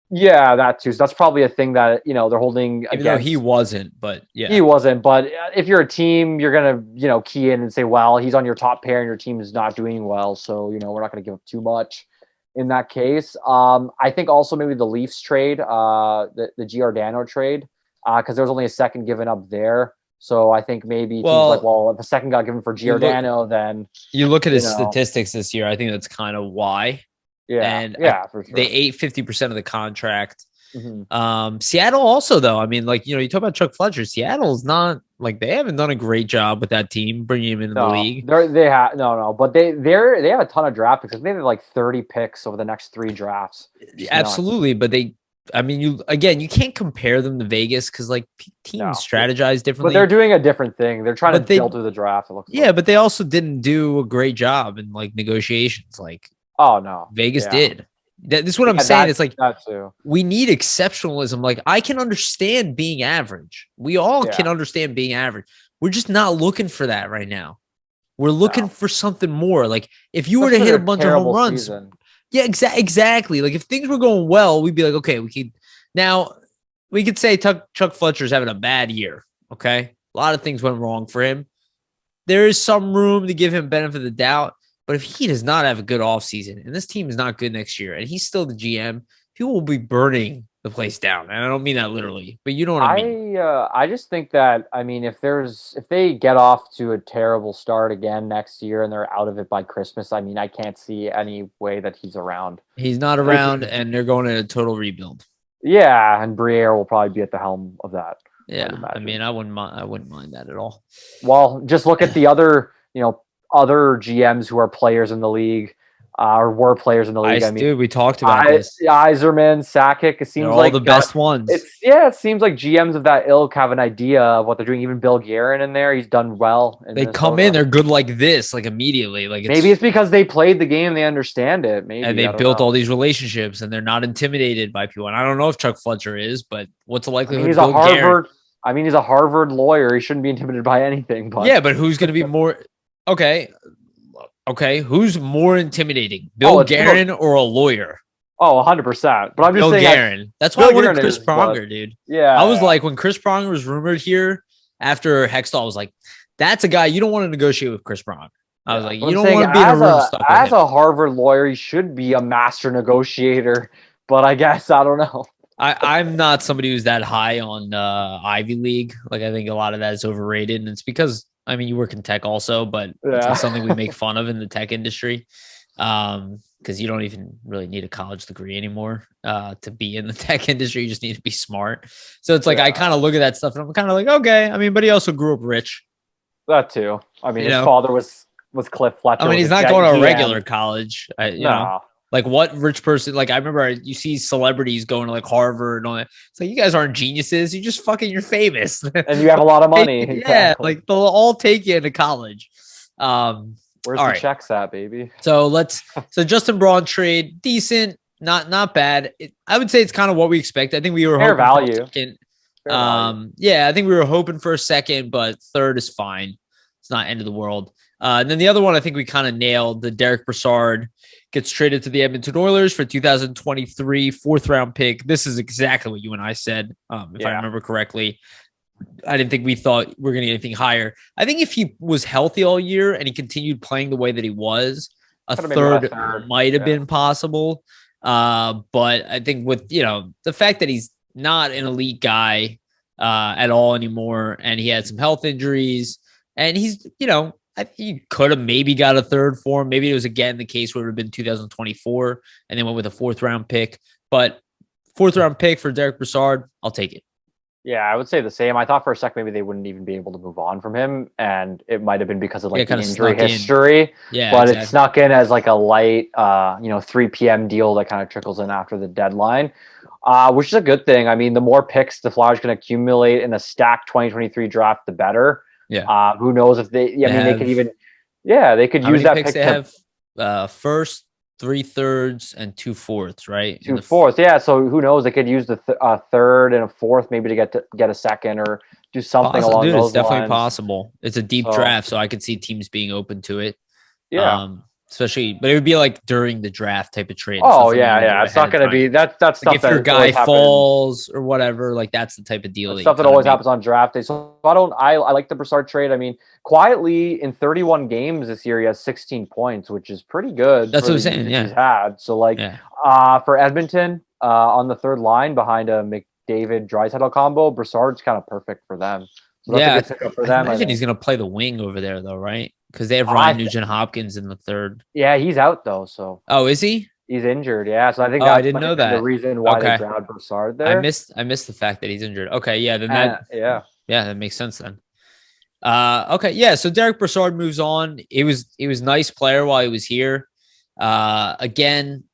Yeah, that too. So that's probably a thing that, they're holding
against. Even though he wasn't, but yeah.
He wasn't. But if you're a team, you're going to, key in and say, well, he's on your top pair and your team is not doing well. So, we're not going to give up too much in that case. I think also maybe the Leafs trade, the Giordano trade, because there was only a second given up there. So I think maybe teams if a second got given for Giordano, then
you look at his statistics this year. I think that's kind of why.
Yeah,
and
for sure.
They ate 50% of the contract. Mm-hmm. Seattle also, though. You talk about Chuck Fletcher. Seattle's not they haven't done a great job with that team bringing him into the league.
But they have a ton of draft picks. They have 30 picks over the next 3 drafts.
Absolutely, but you can't compare them to Vegas because teams strategize differently.
But they're doing a different thing. They're trying to build through the draft. It looks
but they also didn't do a great job in negotiations.
Oh no,
Vegas did. This is what I'm saying. It's we need exceptionalism. I can understand being average. We all can understand being average. We're just not looking for that right now. We're looking for something more. If you were to hit a bunch of home runs, exactly. If things were going well, we'd be okay, we could. Now, we could say Chuck Fletcher's having a bad year. Okay. A lot of things went wrong for him. There is some room to give him benefit of the doubt. But if he does not have a good offseason and this team is not good next year and he's still the GM, people will be burning the place down. And I don't mean that literally, but you know what I mean.
I just think that, I mean, if they get off to a terrible start again next year and they're out of it by Christmas, I mean, I can't see any way that he's around.
He's not around and they're going in a total rebuild.
Yeah, and Briere will probably be at the helm of that.
Yeah, I mean, I wouldn't mind that at all.
Well, just look at the other GMs who are players in the league. Or were players in the league.
Dude, we talked about this.
Iserman, Sakic. It seems like
all the best ones.
It seems like GMs of that ilk have an idea of what they're doing. Even Bill Guerin in there, he's done well.
They come in, they're good like this, like immediately. Like
maybe it's because they played the game, they understand it. Maybe
and they built all these relationships, and they're not intimidated by people. And I don't know if Chuck Fletcher is, but what's the likelihood?
He's a Harvard lawyer. He shouldn't be intimidated by anything. But
yeah, but who's going to be more? Okay, who's more intimidating, Bill Guerin or a lawyer?
Oh, 100%. But I'm just saying,
Guerin. That's why I wanted Chris Pronger, dude.
Yeah,
I was like, when Chris Pronger was rumored here after Hextall, I was like, that's a guy you don't want to negotiate with Chris Pronger. I was like, you don't want to be in a room stuck with him.
As a Harvard lawyer, he should be a master negotiator. But I guess I don't know.
I'm not somebody who's that high on Ivy League. Like, I think a lot of that is overrated, and it's because. I mean, you work in tech also, but it's something we make fun of in the tech industry because you don't even really need a college degree anymore to be in the tech industry. You just need to be smart. So it's like I kind of look at that stuff and I'm kind of like, okay. I mean, but he also grew up rich.
That too. I mean, his father was Cliff Fletcher.
I mean, he's not going to a regular college. You know. Like what rich person? Like I remember you see celebrities going to like Harvard and all that. It's like you guys aren't geniuses. You just you're famous
and you have a lot of money.
Yeah, like they'll all take you into college.
Where's the checks at, baby?
So Justin Braun trade decent, not bad. I would say it's kind of what we expect. I think we were
fair value.
Yeah, I think we were hoping for a second, but third is fine. It's not end of the world. And then the other one, I think we kind of nailed. The Derek Brassard gets traded to the Edmonton Oilers for 2023 fourth round pick. This is exactly what you and I said, if I remember correctly. I didn't think we thought we were going to get anything higher. I think if he was healthy all year and he continued playing the way that he was, a third might have been possible. But I think with, the fact that he's not an elite guy at all anymore, and he had some health injuries, and he's, I think you could have maybe got a third for him. Maybe it was again the case where it would have been 2024 and then went with a fourth round pick. But fourth round pick for Derek Brassard, I'll take it.
Yeah, I would say the same. I thought for a sec maybe they wouldn't even be able to move on from him, and it might have been because of the injury history.
Yeah,
but it snuck in as like a light, 3 p.m. deal that kind of trickles in after the deadline, which is a good thing. I mean, the more picks the Flyers can accumulate in a stacked 2023 draft, the better.
Yeah.
Who knows if they could even, they could use that pick.
They have first, 3/3, and 2/4, right?
2/4, yeah. So who knows? They could use the third and a fourth, maybe to get a second or do something along those lines.
It's definitely possible. It's a deep draft, so I could see teams being open to it.
Yeah.
Especially, but it would be like during the draft type of trade.
Oh yeah. It's not going to be that's
like
stuff
if your guy falls or whatever. Like that's the type of deal.
Stuff that always happens on draft day. So I like the Brassard trade. I mean, quietly in 31 games this year, he has 16 points, which is pretty good.
That's what I'm saying. Yeah,
he's had. So for Edmonton on the third line behind a McDavid-Draisaitl combo, Brassard's kind of perfect for them. So that's a good pickup for them.
I imagine he's going to play the wing over there, though, right? Because they have Ryan Nugent-Hopkins in the third.
Yeah, he's out though. So
is he?
He's injured. Yeah, so I think
I didn't know that.
The reason why they grabbed Brassard there.
I missed the fact that he's injured. Okay, yeah, then that makes sense then. Okay, yeah. So Derek Brassard moves on. He was nice player while he was here. Again,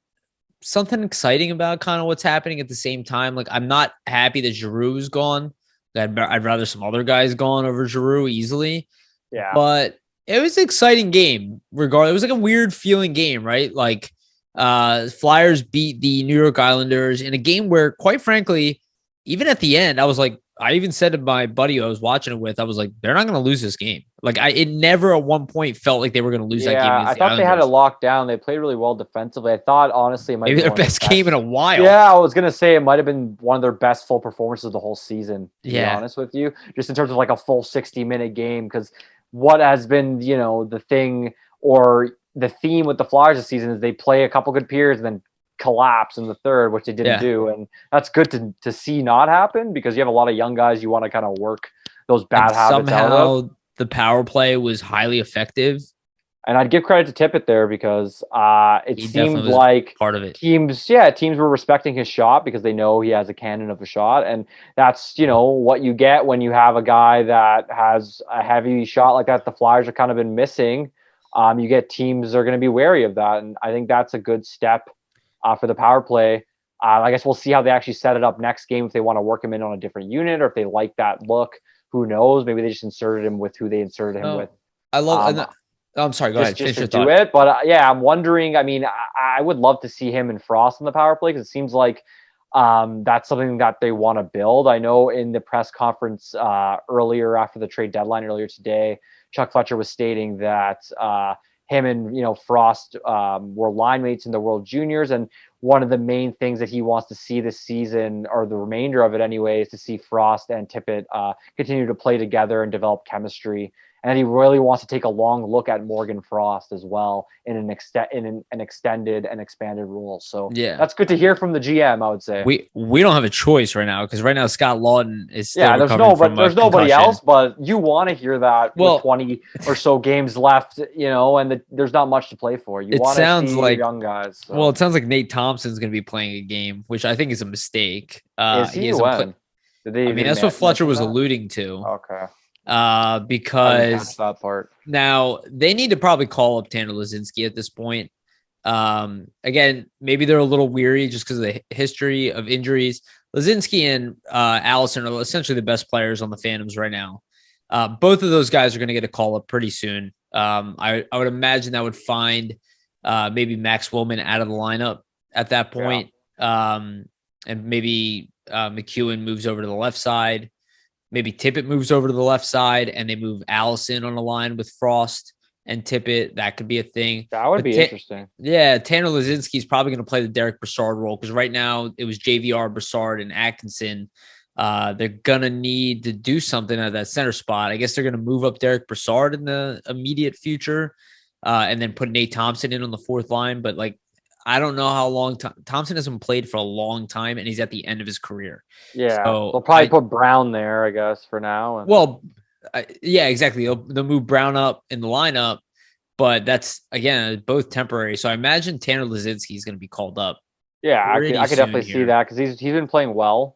something exciting about kind of what's happening at the same time. Like I'm not happy that Giroux is gone. I'd rather some other guys gone over Giroux easily.
Yeah.
But it was an exciting game. Regardless, it was like a weird feeling game, right? Like Flyers beat the New York Islanders in a game where, quite frankly, even at the end, I was like, I even said to my buddy I was watching it with, I was like, they're not going to lose this game. Like it never at one point felt like they were going to lose that game
Yeah,
against
I
the
thought they had it
Islanders.
locked down. They played really well defensively. I thought honestly it might
Maybe
be
their
one of
best game in a while.
Yeah, I was gonna say it might have been one of their best full performances of the whole season, to be
Yeah.
honest with you. Just in terms of like a full 60-minute game, because what has been, the thing or the theme with the Flyers this season is they play a couple good periods and then collapse in the third, which they didn't do. And that's good to see not happen because you have a lot of young guys you want to kind of work those bad habits out of.
The power play was highly effective.
And I'd give credit to Tippett there because it seemed like
part of it.
Teams were respecting his shot because they know he has a cannon of a shot. And that's, what you get when you have a guy that has a heavy shot like that. The Flyers have kind of been missing. You get teams that are going to be wary of that. And I think that's a good step for the power play. I guess we'll see how they actually set it up next game, if they want to work him in on a different unit or if they like that look. Who knows? Maybe they just inserted him with who they inserted him with.
I love I'm sorry, go ahead.
Just to do it. But I'm wondering, I mean, I would love to see him and Frost on the power play because it seems like that's something that they want to build. I know in the press conference earlier after the trade deadline earlier today, Chuck Fletcher was stating that him and, Frost were line mates in the World Juniors. And one of the main things that he wants to see this season, or the remainder of it anyway, is to see Frost and Tippett continue to play together and develop chemistry. And he really wants to take a long look at Morgan Frost as well in an extended and expanded role. So that's good to hear from the GM, I would say.
We don't have a choice right now because right now Scott Lawton is still
there's nobody else, but you want to hear that with 20 or so games left, and there's not much to play for. You want to see young guys. So.
Well, it sounds like Nate Thompson's going to be playing a game, which I think is a mistake.
Is he? When?
That's what Fletcher was alluding to.
Okay.
Because
that part.
Now they need to probably call up Tanner Laczynski at this point. Again, maybe they're a little weary just because of the history of injuries. Laczynski and Allison are essentially the best players on the Phantoms right now. Both of those guys are going to get a call up pretty soon. I would imagine that would find maybe Max Willman out of the lineup at that point. And maybe McEwen moves over to the left side. Maybe Tippett moves over to the left side and they move Allison on a line with Frost and Tippett. That could be a thing.
That would be interesting.
Yeah, Tanner Laczynski is probably going to play the Derek Brassard role because right now it was JVR, Brassard, and Atkinson. They're going to need to do something at that center spot. I guess they're going to move up Derek Brassard in the immediate future and then put Nate Thompson in on the fourth line. But I don't know how long Thompson hasn't played for a long time, and he's at the end of his career.
Yeah, so they'll probably put Braun there, I guess, for now.
Yeah, exactly. They'll move Braun up in the lineup, but that's again both temporary. So I imagine Tanner Laczynski is going to be called up.
Yeah, I could definitely see that because he's been playing well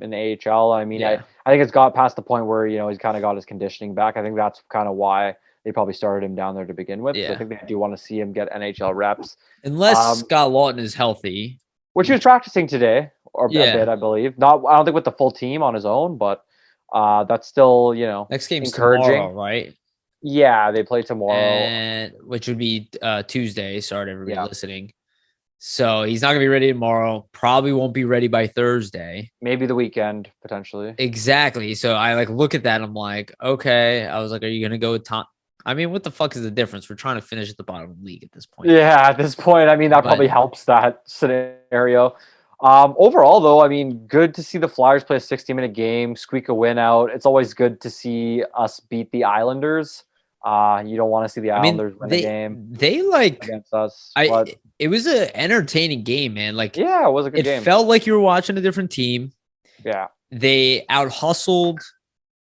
in the AHL. I mean, I think it's got past the point where he's kind of got his conditioning back. I think that's kind of why they probably started him down there to begin with. Yeah. So I think they do want to see him get NHL reps.
Unless Scott Lawton is healthy.
Which he was practicing today, or a bit, I believe. I don't think with the full team on his own, but that's still,
next game's
encouraging.
Tomorrow, right?
Yeah, they play tomorrow.
Which would be Tuesday. Sorry to everybody listening. So he's not going to be ready tomorrow. Probably won't be ready by Thursday.
Maybe the weekend, potentially.
Exactly. So I look at that. I'm like, okay. I was like, are you going to go with Tom? I mean, what the fuck is the difference? We're trying to finish at the bottom of the league at this point.
Yeah, at this point, I mean, that probably helps that scenario. Overall, though, I mean, good to see the Flyers play a 60-minute game, squeak a win out. It's always good to see us beat the Islanders. You don't want to see the Islanders win a game.
They
against us.
It was an entertaining game, man.
It was a good game.
It felt like you were watching a different team.
Yeah.
They out-hustled.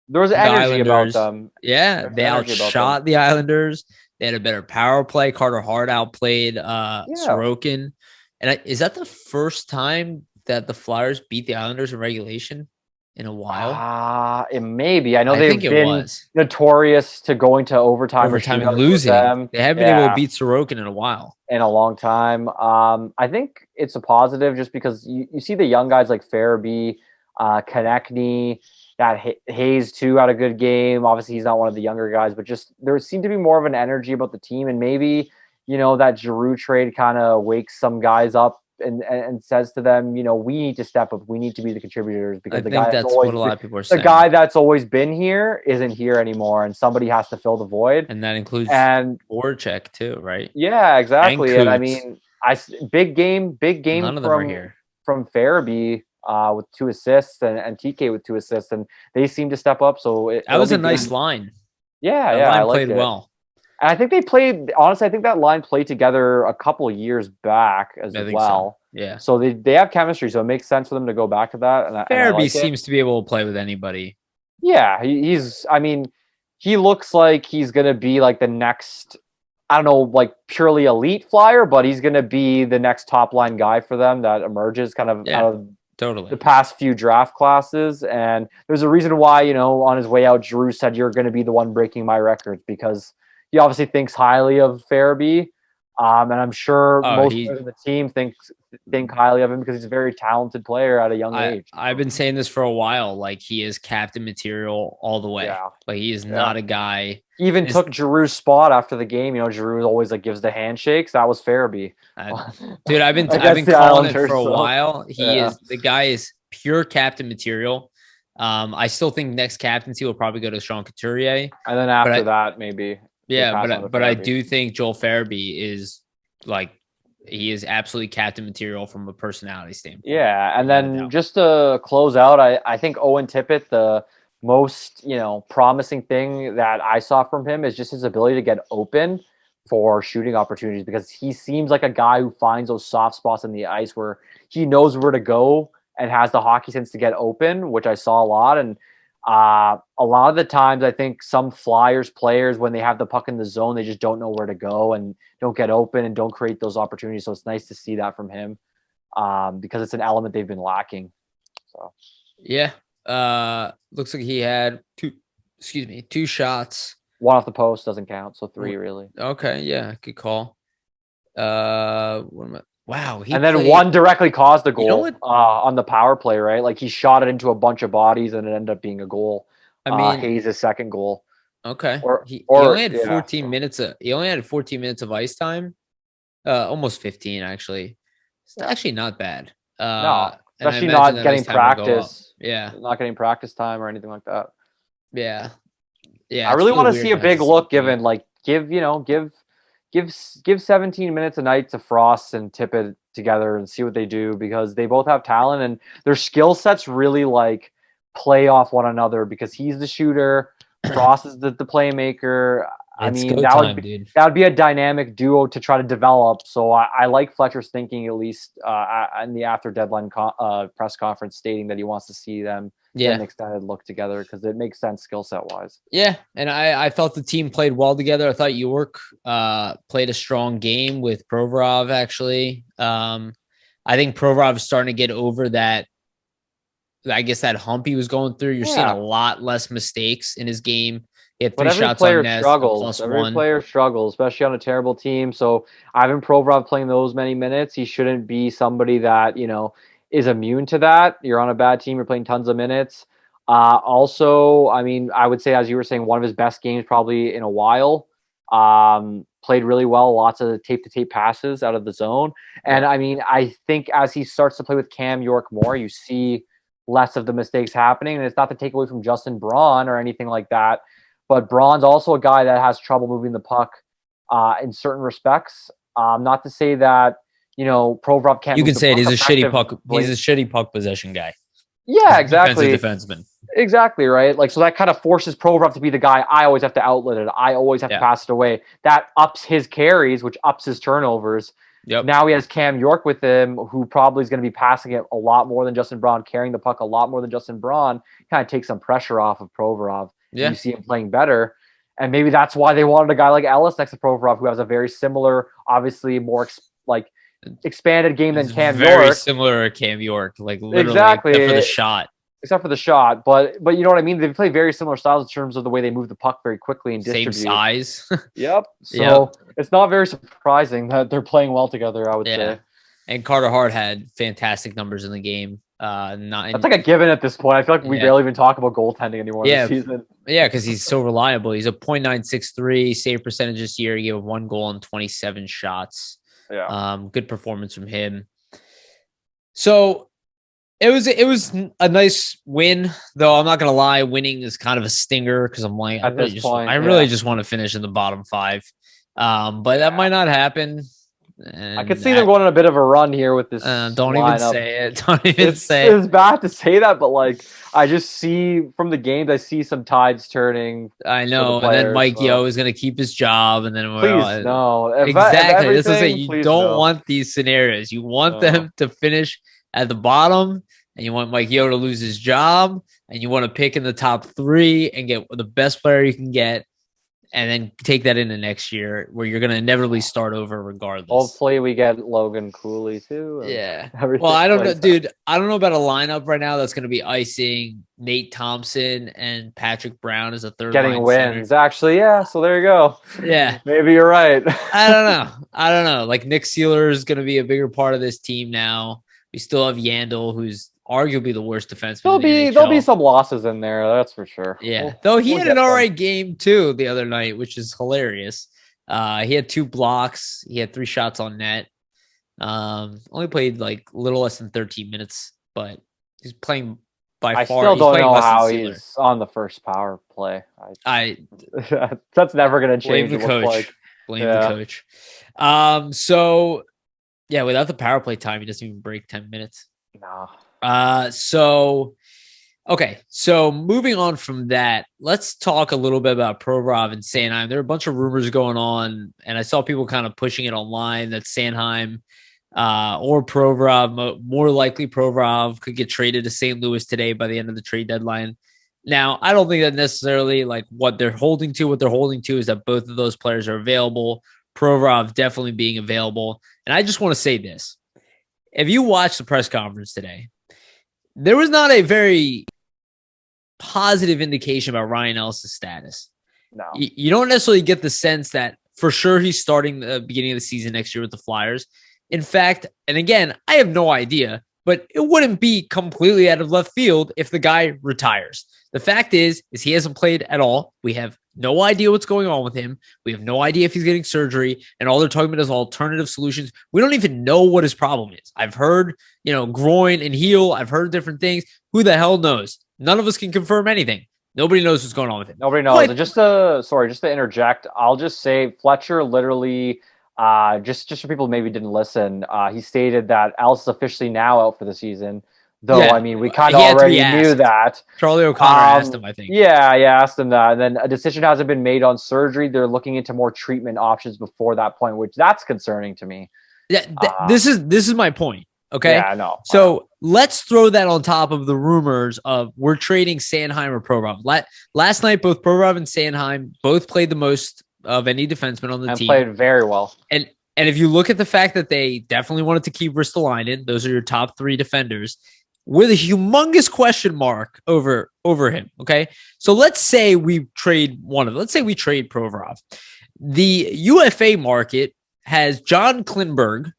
There was energy about them.
Yeah, they outshot the Islanders. They had a better power play. Carter Hart outplayed Sorokin. And is that the first time that the Flyers beat the Islanders in regulation in a while?
It may be. I know they've been notorious to going to overtime
and losing. They haven't been able to beat Sorokin in a while.
In a long time. I think it's a positive just because you see the young guys like Farabee, Konechny, that Hayes too had a good game. Obviously, he's not one of the younger guys, but just there seemed to be more of an energy about the team, and maybe that Giroux trade kind of wakes some guys up and says to them, we need to step up. We need to be the contributors because
I think that's what a lot of people are
the
saying.
guy that's always been here isn't here anymore, and somebody has to fill the void.
And that includes Voracek too, right?
Yeah, exactly. And I
Coots.
mean, big game
None of them are here.
from Farabee with 2 assists and TK with 2 assists, and they seem to step up. So
that was a nice line.
Yeah,
that line
I
played
it.
well.
And I think they played. Honestly, I think that line played together a couple years back as well.
So. Yeah.
So they have chemistry, so it makes sense for them to go back to that. And
Farabee seems to be able to play with anybody.
Yeah, he's. I mean, he looks like he's gonna be like the next. I don't know, like purely elite flyer, but he's gonna be the next top line guy for them that emerges kind of out of the past few draft classes. And there's a reason why, on his way out, Giroux said, "You're going to be the one breaking my records," because he obviously thinks highly of Farabee. And I'm sure most players on the team think highly of him because he's a very talented player at a young age.
I've been saying this for a while. Like, he is captain material all the way. Yeah. Like, he is not a guy.
He even took Giroux's spot after the game. Giroux always gives the handshakes. That was Farabee.
Dude, I've been calling it for a while. The guy is pure captain material. I still think next captaincy will probably go to Sean Couturier.
And then after that, maybe.
Yeah, but I do think Joel Farabee is he is absolutely captain material from a personality standpoint.
Yeah, and then just to close out, I think Owen Tippett, the most promising thing that I saw from him is just his ability to get open for shooting opportunities, because he seems like a guy who finds those soft spots in the ice where he knows where to go and has the hockey sense to get open, which I saw a lot. And a lot of the times, I think some Flyers players, when they have the puck in the zone, they just don't know where to go and don't get open and don't create those opportunities. So it's nice to see that from him because it's an element they've been lacking. So
yeah, looks like he had two shots.
One off the post doesn't count, so 3 really.
Okay, yeah, good call. Wow,
and then one directly caused a goal on the power play, right? Like he shot it into a bunch of bodies and it ended up being a goal. I mean, Hayes' second goal.
Okay, he only had 14 minutes. He only had 14 minutes of ice time, almost 15 actually. It's actually not bad.
No, especially not getting practice. Yeah, not getting practice time or anything like that.
Yeah.
I really want to see a big look given. Like give 17 minutes a night to Frost and Tippett together and see what they do, because they both have talent and their skill sets really like play off one another, because he's the shooter, Frost is the playmaker. I mean, that would be a dynamic duo to try to develop. So I like Fletcher's thinking, at least in the after deadline press conference, stating that he wants to see them get an extended look together, because it makes sense skill set wise.
Yeah, and I felt the team played well together. I thought York played a strong game with Provorov, actually. I think Provorov is starting to get over that, I guess, that hump he was going through. You're seeing a lot less mistakes in his game. He had 3 shots on net.
Every player struggles, especially on a terrible team. So Ivan Provorov playing those many minutes, he shouldn't be somebody that, is immune to that. You're on a bad team, you're playing tons of minutes. Also, I mean, I would say, as you were saying, one of his best games probably in a while. Played really well, lots of tape-to-tape passes out of the zone. And I mean, I think as he starts to play with Cam York more, you see less of the mistakes happening. And it's not to take away from Justin Braun or anything like that, but Braun's also a guy that has trouble moving the puck in certain respects. Not to say that, Provorov can't.
You can say it. He's a shitty puck. He's a shitty puck possession guy.
Yeah, exactly.
Defensive defenseman.
Exactly, right? Like, so that kind of forces Provorov to be the guy. I always have to outlet it. I always have to pass it away. That ups his carries, which ups his turnovers.
Yep.
Now he has Cam York with him, who probably is going to be passing it a lot more than Justin Braun, carrying the puck a lot more than Justin Braun. Kind of takes some pressure off of Provorov. Yeah. You see him playing better. And maybe that's why they wanted a guy like Ellis next to Provorov, who has a very similar, obviously more expanded game than Cam York.
Very similar to Cam York, like literally,
exactly,
except for the shot.
Except for the shot, but you know what I mean. They play very similar styles in terms of the way they move the puck very quickly and distribute.
Same size.
Yep. So it's not very surprising that they're playing well together, I would say.
And Carter Hart had fantastic numbers in the game.
That's like a given at this point. I feel like we barely even talk about goaltending anymore this season.
Yeah, because he's so reliable. He's a .963 save percentage this year. He gave 1 goal and 27 shots.
Yeah.
Good performance from him. So it was a nice win, though. I'm not gonna lie, winning is kind of a stinger because I'm like, I really just want to finish in the bottom 5. But that might not happen.
I could see them going on a bit of a run here with this.
Don't
lineup.
even say it. Don't even say it.
It's bad to say that, but like I just see from the games, I see some tides turning.
I know, and then Mike Yo is going to keep his job, and then
please no,
exactly. This is it. You don't want these scenarios. You want them to finish at the bottom, and you want Mike Yo to lose his job, and you want to pick in the top 3 and get the best player you can get. And then take that into next year where you're going to inevitably start over regardless.
Hopefully we get Logan Cooley too.
Yeah. Well, I don't know, dude. I don't know about a lineup right now that's going to be icing Nate Thompson and Patrick Braun as a third
getting wins. Center. Actually, yeah. So there you go.
Yeah.
Maybe you're right.
I don't know. Like Nick Sealer is going to be a bigger part of this team now. We still have Yandel, who's arguably the worst defenseman.
There'll be some losses in there, that's for sure.
Yeah, though he had an all right game too the other night, which is hilarious. He had 2 blocks. He had 3 shots on net. Only played like a little less than 13 minutes, but he's playing by far. I
still don't know how he's on the first power play. That's never going to change.
Blame the coach. Blame the coach. So yeah, without the power play time, he doesn't even break 10 minutes.
No.
So moving on from that, let's talk a little bit about Provorov and Sanheim. There are a bunch of rumors going on, and I saw people kind of pushing it online that Sanheim or Provorov, more likely Provorov, could get traded to St. Louis today by the end of the trade deadline. Now, I don't think that necessarily like what they're holding to. What they're holding to is that both of those players are available. Provorov definitely being available. And I just want to say this. If you watch the press conference today, there was not a very positive indication about Ryan Ellis' status.
No.
You don't necessarily get the sense that for sure he's starting the beginning of the season next year with the Flyers. In fact, and again, I have no idea, but it wouldn't be completely out of left field if the guy retires. The fact is he hasn't played at all. We have no idea what's going on with him. We have no idea if he's getting surgery, and all they're talking about is alternative solutions. We don't even know what his problem is. I've heard, groin and heel. I've heard different things. Who the hell knows? None of us can confirm anything. Nobody knows what's going on with him.
Nobody knows. But, just to interject, I'll just say Fletcher literally, just for people who maybe didn't listen, he stated that Ellis is officially now out for the season. Though, yeah, I mean, we kind of already knew that.
Charlie O'Connor asked him, I think.
Yeah, asked him that. And then a decision hasn't been made on surgery. They're looking into more treatment options before that point, which that's concerning to me.
Yeah, this is my point. Okay.
Yeah, I know.
So let's throw that on top of the rumors of we're trading Sanheim or Provorov. Last night, both Provorov and Sanheim both played the most of any defenseman on the team.
And played very well.
And if you look at the fact that they definitely wanted to keep Ristolainen, those are your top 3 defenders, with a humongous question mark over him. Okay. So let's say we trade one of them. Let's say we trade Provorov. The UFA market has John Klingberg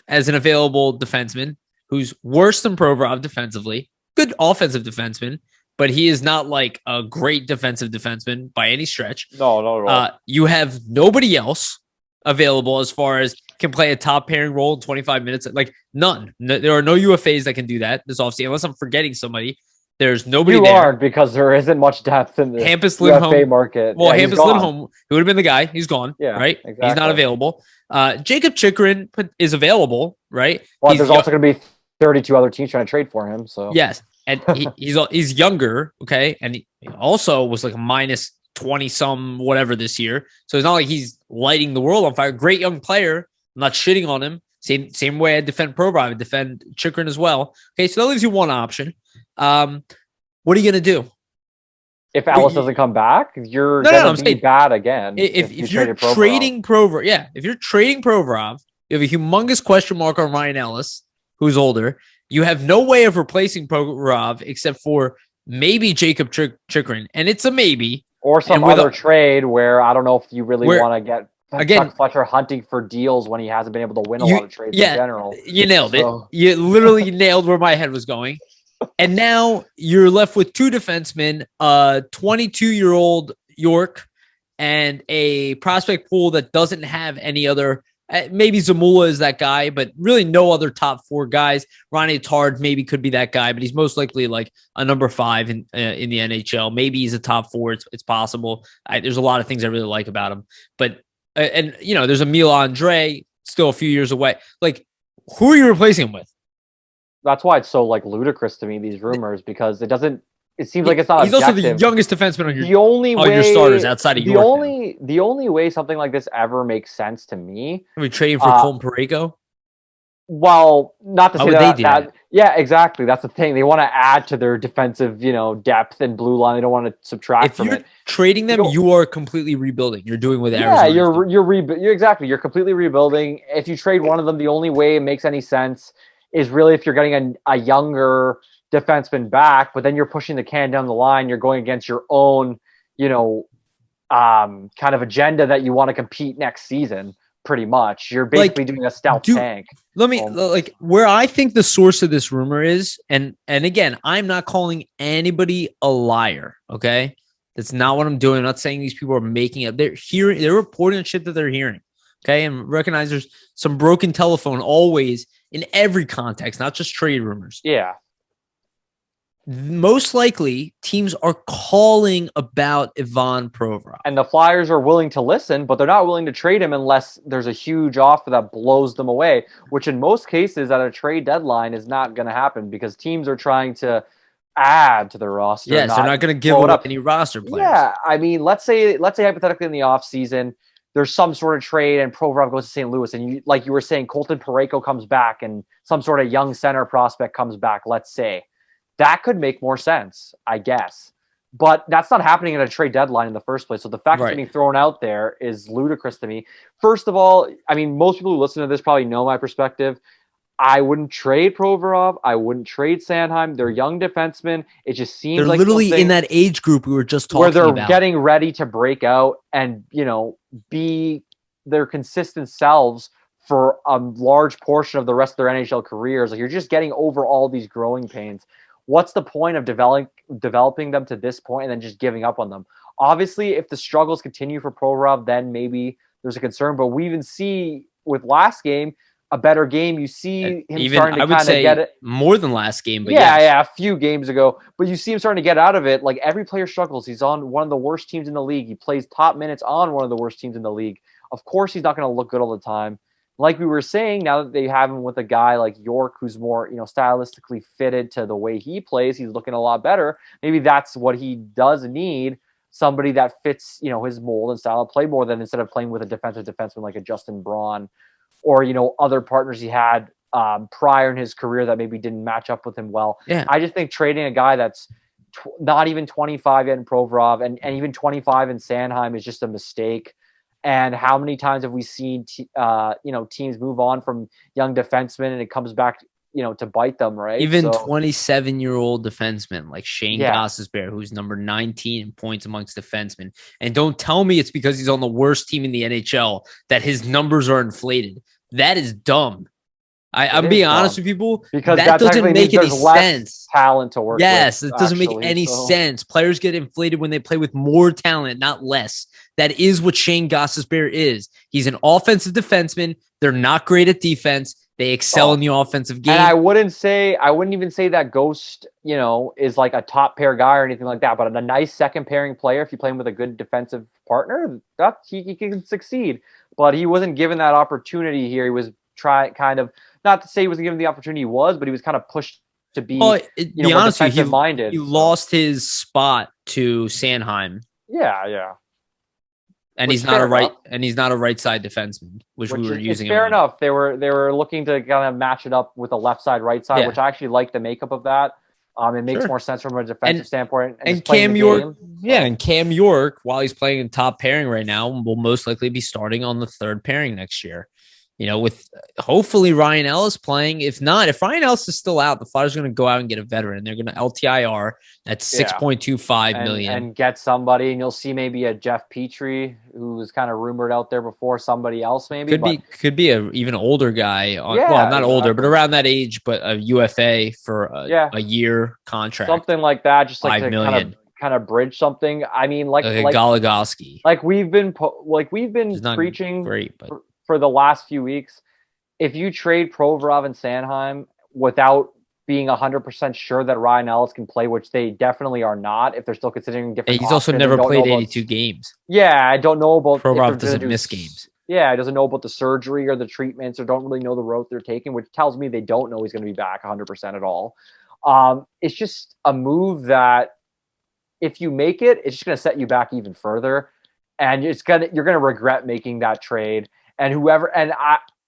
as an available defenseman who's worse than Provorov defensively, good offensive defenseman, but he is not like a great defensive defenseman by any stretch.
No, not at all.
You have nobody else available as far as can play a top pairing role in 25 minutes. Like none. There are no UFAs that can do that this offseason. Unless I'm forgetting somebody, there's nobody there.
You aren't, because there isn't much depth in the
Hampus
UFA
Lindholm
market.
Well, Hampus Lindholm, who would have been the guy, he's gone.
Yeah,
right.
Exactly.
He's not available. Jacob Chikrin is available, right?
Well, there's also going to be 32 other teams trying to trade for him. So
yes, and he's younger, okay, and he also was like a minus 20 some whatever this year. So it's not like he's lighting the world on fire. Great young player. I'm not shitting on him. Same way I defend Provorov, I defend Chikrin as well. Okay, so that leaves you one option. What are you going to do?
If Ellis doesn't come back, you're going to be bad again.
If you're trading Provorov, if you're trading Provorov, you have a humongous question mark on Ryan Ellis, who's older. You have no way of replacing Provorov except for maybe Jacob Chikrin, and it's a maybe.
Or some other trade where I don't know if you really want to get Chuck Fletcher hunting for deals when he hasn't been able to win a lot of trades in general.
You nailed it. You literally nailed where my head was going. And now you're left with 2 defensemen, 22-year-old York and a prospect pool that doesn't have any other. Maybe Zamula is that guy, but really no other top 4 guys. Ronnie Tard maybe could be that guy, but he's most likely like a number 5 in the NHL. Maybe he's a top 4. It's possible. There's a lot of things I really like about him, but and there's Emile Andre still a few years away. Like, who are you replacing him with?
That's why it's so like ludicrous to me, these rumors, because it seems like it's not
He's
objective.
also the youngest defenseman on
your
starters outside of York.
The only way something like this ever makes sense to me.
Are we trading for Colton Parayko?
Well, not to say
they do that.
Yeah, exactly. That's the thing. They want to add to their defensive, depth and blue line. They don't want to subtract from it. If you're
trading them, you are completely rebuilding. You're doing with Arizona.
Yeah, you're exactly. You're completely rebuilding. If you trade one of them, the only way it makes any sense is really if you're getting a younger defenseman back, but then you're pushing the can down the line. You're going against your own, kind of agenda that you want to compete next season. Pretty much, you're basically doing a stealth tank.
Let me where I think the source of this rumor is, and again, I'm not calling anybody a liar. Okay, that's not what I'm doing. I'm not saying these people are making it. They're reporting shit that they're hearing. Okay, and recognize there's some broken telephone always in every context, not just trade rumors.
Yeah.
Most likely, teams are calling about Ivan Provorov.
And the Flyers are willing to listen, but they're not willing to trade him unless there's a huge offer that blows them away, which in most cases at a trade deadline is not going to happen because teams are trying to add to their roster.
Yes, they're not going to give up any roster players.
Yeah, I mean, let's say hypothetically in the offseason, there's some sort of trade and Provorov goes to St. Louis, and like you were saying, Colton Parayko comes back and some sort of young center prospect comes back, let's say. That could make more sense, I guess. But that's not happening at a trade deadline in the first place. So the fact it's being thrown out there is ludicrous to me. First of all, I mean, most people who listen to this probably know my perspective. I wouldn't trade Provorov. I wouldn't trade Sanheim. They're young defensemen. It just seems
they're
like
literally in that age group we were just talking about.
Where they're getting ready to break out and, be their consistent selves for a large portion of the rest of their NHL careers. Like, you're just getting over all these growing pains. What's the point of developing them to this point and then just giving up on them? Obviously, if the struggles continue for Provorov, then maybe there's a concern. But we even see with last game, a better game. You see him starting to kind of get it.
More than last game. But
a few games ago. But you see him starting to get out of it. Like, every player struggles. He's on one of the worst teams in the league. He plays top minutes on one of the worst teams in the league. Of course, he's not going to look good all the time. Like we were saying, now that they have him with a guy like York, who's more, stylistically fitted to the way he plays, he's looking a lot better. Maybe that's what he does need, somebody that fits, his mold and style of play more than instead of playing with a defensive defenseman like a Justin Braun or, other partners he had prior in his career that maybe didn't match up with him well.
Yeah.
I just think trading a guy that's not even 25 yet in Provorov and even 25 in Sanheim is just a mistake. And how many times have we seen, teams move on from young defensemen and it comes back, to bite them, right?
Even 27-year-old defensemen like Shane Gostisbehere, who's number 19 in points amongst defensemen. And don't tell me it's because he's on the worst team in the NHL that his numbers are inflated. That is dumb. I'm being honest with people because that doesn't make any sense.
Talent to work with.
Yes, it doesn't make any sense. Players get inflated when they play with more talent, not less. That is what Shane Gostisbehere is. He's an offensive defenseman. They're not great at defense. They excel in the offensive game.
And I wouldn't even say that Ghost, is like a top pair guy or anything like that. But a nice second pairing player, if you play him with a good defensive partner, that he can succeed. But he wasn't given that opportunity here. He was not to say he wasn't given the opportunity he was, but he was kind of pushed to be,
be honest with you,
minded.
He lost his spot to Sanheim.
Yeah.
And he's not a right side defenseman, which we were using.
Fair enough. They were looking to kind of match it up with a left side, right side, which I actually like the makeup of that. It makes more sense from a defensive standpoint.
And Cam York, and Cam York, while he's playing in top pairing right now, will most likely be starting on the third pairing next year. With hopefully Ryan Ellis playing. If Ryan Ellis is still out, the Flyers are going to go out and get a veteran. They're going to LTIR at $6.25 million
and get somebody. And you'll see maybe a Jeff Petrie, who was kind of rumored out there before. Somebody else maybe
could be a even older guy. Not older, but around that age. But a UFA for a year contract,
something like that. Just like
$5 million.
Kind of bridge something. I mean, like
Goligoski.
Like we've been preaching.
Great, but
for the last few weeks, if you trade Provorov and Sanheim without being 100% sure that Ryan Ellis can play, which they definitely are not, if they're still considering different
He's also
options
never
and don't
played
know about-
82 games.
Yeah, I don't know about if they're
Provorov
gonna
doesn't
do
miss games.
Yeah, doesn't know about the surgery or the treatments, or don't really know the route they're taking, which tells me they don't know he's going to be back 100% at all. It's just a move that if you make it, it's just going to set you back even further, and you're going to regret making that trade. And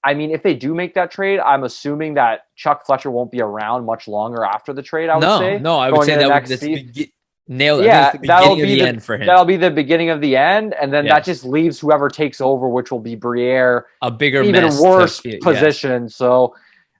I mean, if they do make that trade, I'm assuming that Chuck Fletcher won't be around much longer after the trade. I would say.
No, I would say that nailed it.
Yeah,
That'll be the end for him.
That'll be the beginning of the end, and then
Yes.
that just leaves whoever takes over, which will be Briere,
A bigger,
even
mess
worse
to-
position. So,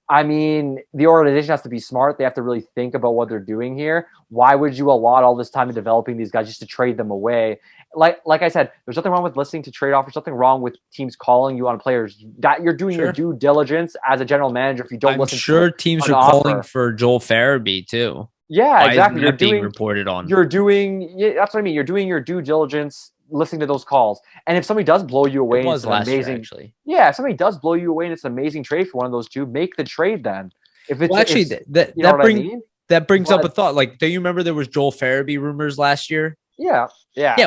I mean, the organization has to be smart. They have to really think about what they're doing here. Why would you allot all this time in developing these guys just to trade them away? Like I said, there's nothing wrong with listening to trade offers. Nothing wrong with teams calling you on players. That you're doing your due diligence as a general manager. If you don't listen,
sure teams are calling for Joel Farabee too.
Yeah, exactly.
You're being reported on.
That's what I mean. You're doing your due diligence, listening to those calls. And if somebody does blow you away,
if somebody
does blow you away and it's an amazing trade for one of those two, make the trade then. If it's
that brings up a thought. Like, do you remember there was Joel Farabee rumors last year?
Yeah.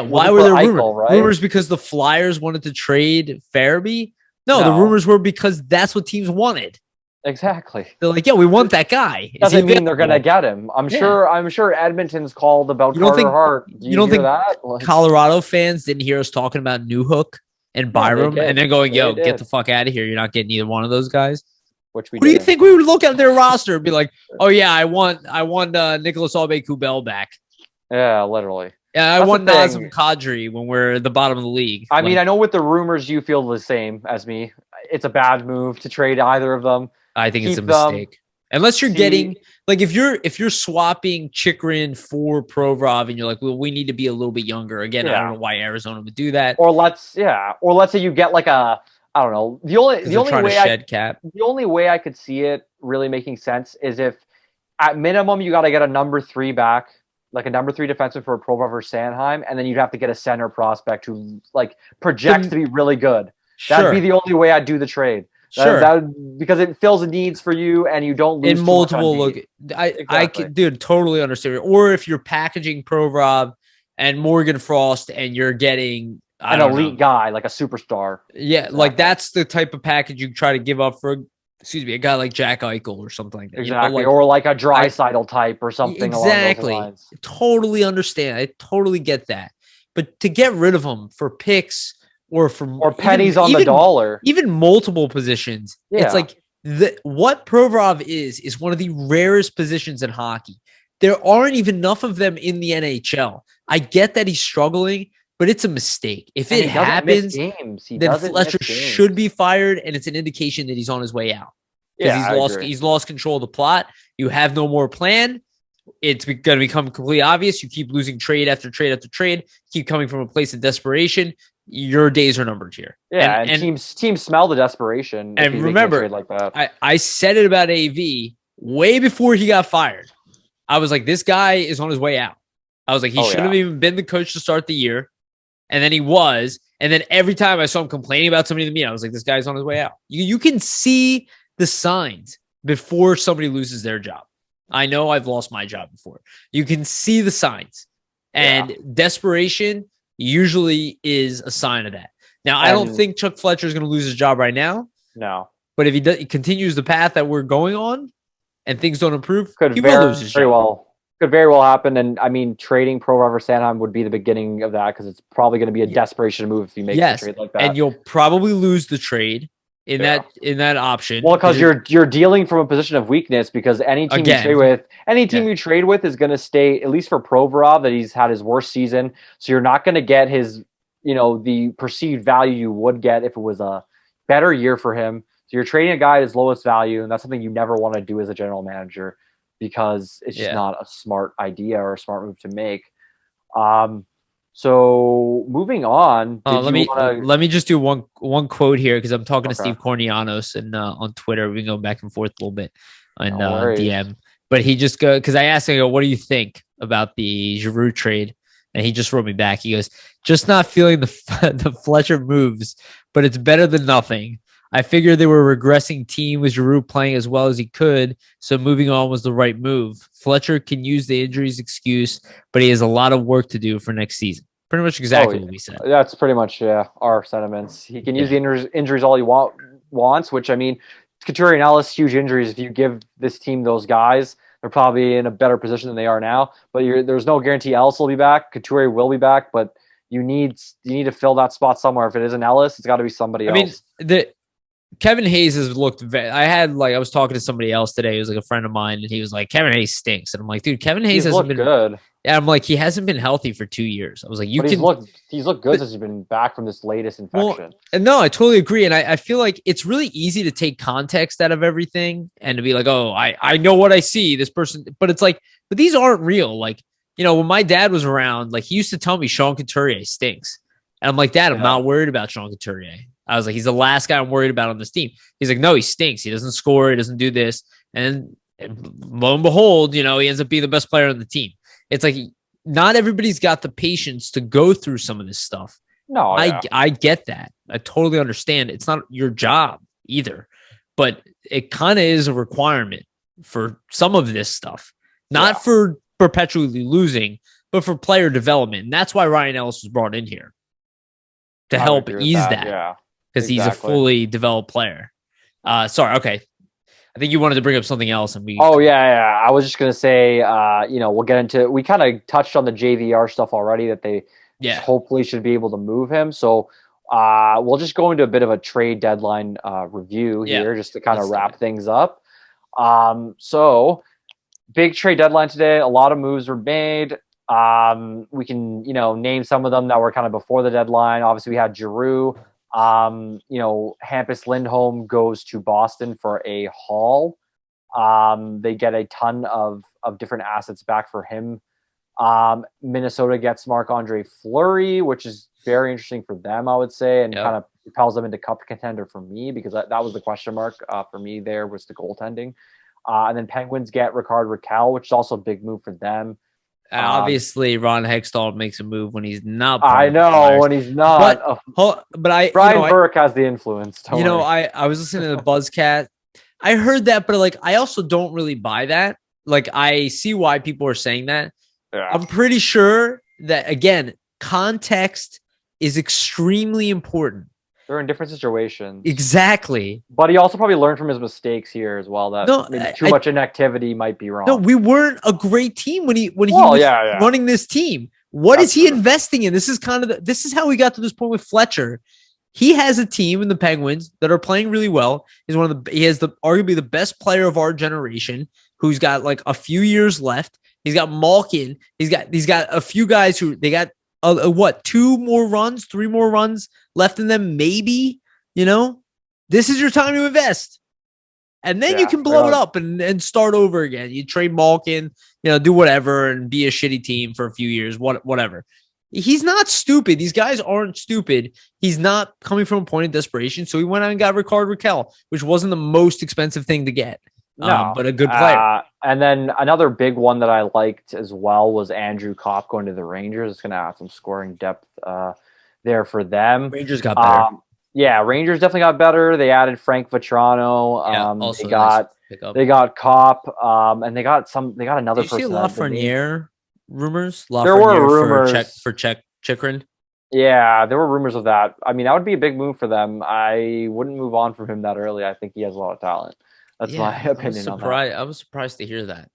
Why were there rumors? Right? Rumors because the Flyers wanted to trade Farabee? No, the rumors were because that's what teams wanted.
Exactly.
They're like, yeah, we want that guy.
Doesn't mean they're gonna get him. I'm sure Edmonton's called about Carter Hart.
You don't think that? Colorado fans didn't hear us talking about Newhook and Byram, and they're going, "Yo, get the fuck out of here! You're not getting either one of those guys."
What
do you think we would look at their roster and be like, "Oh yeah, I want Nicholas Aube-Kubel back."
Yeah, literally.
Yeah, I want Nazem Kadri when we're at the bottom of the league.
I mean, I know with the rumors you feel the same as me. It's a bad move to trade either of them.
I think it's a mistake. Unless you're getting if you're swapping Chikrin for Provorov and you're like, well, we need to be a little bit younger. Again, I don't know why Arizona would do that.
Or let's say you get like I don't know. The only way I could see it really making sense is if at minimum you got to get a number 3 back, like a number 3 defenseman for a Provorov or Sanheim, and then you'd have to get a center prospect who like projects to be really good. That'd be the only way I'd do the trade. Because it fills the needs for you, and you don't lose
in multiple. I dude, totally understand. Or if you're packaging Provorov and Morgan Frost, and you're getting
an elite guy, like a superstar.
Yeah, like that's the type of package you try to give up for. A guy like Jack Eichel or something like that.
Exactly, or like a Draisaitl type or something.
Exactly.
Along those lines.
Totally understand. I totally get that. But to get rid of him for picks. Or
pennies on the dollar,
even multiple positions. Yeah. It's like what Provorov is one of the rarest positions in hockey. There aren't even enough of them in the NHL. I get that he's struggling, but it's a mistake. If it happens, then Fletcher should be fired, and it's an indication that he's on his way out. Because he's lost control of the plot. You have no more plan. It's going to become completely obvious. You keep losing trade after trade after trade. Keep coming from a place of desperation. Your days are numbered here.
Yeah, and teams smell the desperation.
And remember, like that. I said it about AV way before he got fired. I was like, this guy is on his way out. I was like, he shouldn't have even been the coach to start the year. And then he was. And then every time I saw him complaining about somebody to me, I was like, this guy's on his way out. You can see the signs before somebody loses their job. I know I've lost my job before. You can see the signs. And desperation usually is a sign of that. Now, I don't think Chuck Fletcher is going to lose his job right now.
No.
But if he continues the path that we're going on and things don't improve, he will lose his job.
Could very well happen. And I mean, trading Provorov or Sanheim would be the beginning of that because it's probably going to be a desperation move if you make a trade like that.
And you'll probably lose the trade in that option.
Well, because you're dealing from a position of weakness because any team you trade with is going to stay, at least for Provorov, that he's had his worst season. So you're not going to get his, the perceived value you would get if it was a better year for him. So you're trading a guy at his lowest value, and that's something you never want to do as a general manager because it's just not a smart idea or a smart move to make. So moving on,
let me just do one quote here because I'm talking to Steve Kornianos and on Twitter. We can go back and forth a little bit on DM, but he just because I asked him, what do you think about the Giroux trade? And he just wrote me back. He goes, just not feeling the Fletcher moves, but it's better than nothing. I figured they were a regressing team with Giroux playing as well as he could, so moving on was the right move. Fletcher can use the injuries excuse, but he has a lot of work to do for next season. Pretty much exactly what we said.
That's pretty much our sentiments. He can use the injuries all he wants, which I mean, Couturier and Ellis, huge injuries. If you give this team those guys, they're probably in a better position than they are now. But there's no guarantee Ellis will be back. Couturier will be back, but you need to fill that spot somewhere. If it isn't Ellis, it's got to be somebody else.
I mean, Kevin Hayes has looked. I was talking to somebody else today. He was like a friend of mine, and he was like, "Kevin Hayes stinks," and I'm like, "Dude, Kevin Hayes hasn't been
good."
Yeah, I'm like, he hasn't been healthy for 2 years. I was like,
he's looked good since he's been back from this latest infection.
Well, and no, I totally agree, and I feel like it's really easy to take context out of everything and to be like, "Oh, I know what I see this person," but it's like, but these aren't real. Like, when my dad was around, like he used to tell me Sean Couturier stinks, and I'm like, Dad, I'm not worried about Sean Couturier. I was like, he's the last guy I'm worried about on this team. He's like, no, he stinks. He doesn't score. He doesn't do this. And lo and behold, he ends up being the best player on the team. It's like, not everybody's got the patience to go through some of this stuff.
No,
I get that. I totally understand. It's not your job either, but it kind of is a requirement for some of this stuff, not for perpetually losing, but for player development. And that's why Ryan Ellis was brought in here to help ease that.
Yeah.
Because he's a fully developed player. Sorry, okay. I think you wanted to bring up something else, and we.
Oh yeah. I was just gonna say, we'll get into. We kind of touched on the JVR stuff already that they hopefully should be able to move him. So we'll just go into a bit of a trade deadline review here, just to kind of wrap things up. So big trade deadline today. A lot of moves were made. We can name some of them that were kind of before the deadline. Obviously, we had Giroux. Hampus Lindholm goes to Boston for a haul. They get a ton of different assets back for him. Minnesota gets Marc-Andre Fleury, which is very interesting for them, I would say, and kind of propels them into cup contender for me, because that was the question mark for me there was the goaltending. And then Penguins get Rickard Rakell, which is also a big move for them.
Obviously, Ron Hextall makes a move when he's not.
I know when he's not.
But
Brian Burke has the influence.
I was listening to the Buzzcat. I heard that, but I also don't really buy that. Like, I see why people are saying that. Yeah. I'm pretty sure that, again, context is extremely important.
They're in different situations.
Exactly.
But he also probably learned from his mistakes here as well, that too much inactivity might be wrong.
No, we weren't a great team when he was running this team. What is he investing in? This is this is how we got to this point with Fletcher. He has a team in the Penguins that are playing really well. He has arguably the best player of our generation, who's got like a few years left. He's got Malkin. He's got a few guys who they got 3 more runs left in them, maybe. This is your time to invest, and then you can blow it up and start over again. You trade Malkin, do whatever and be a shitty team for a few years, whatever. He's not stupid. These guys aren't stupid. He's not coming from a point of desperation, so he went out and got Rickard Rakell, which wasn't the most expensive thing to get. No, but a good player.
And then another big one that I liked as well was Andrew Kopp going to the Rangers. It's going to add some scoring depth there for them.
Rangers got better.
Rangers definitely got better. They added Frank Vatrano. They got Kopp, and they got another person.
Did you see Lafreniere rumors?
There were rumors
for Chikrin.
Yeah, there were rumors of that. I mean, that would be a big move for them. I wouldn't move on from him that early. I think he has a lot of talent. That's my opinion on that.
I was surprised to hear that.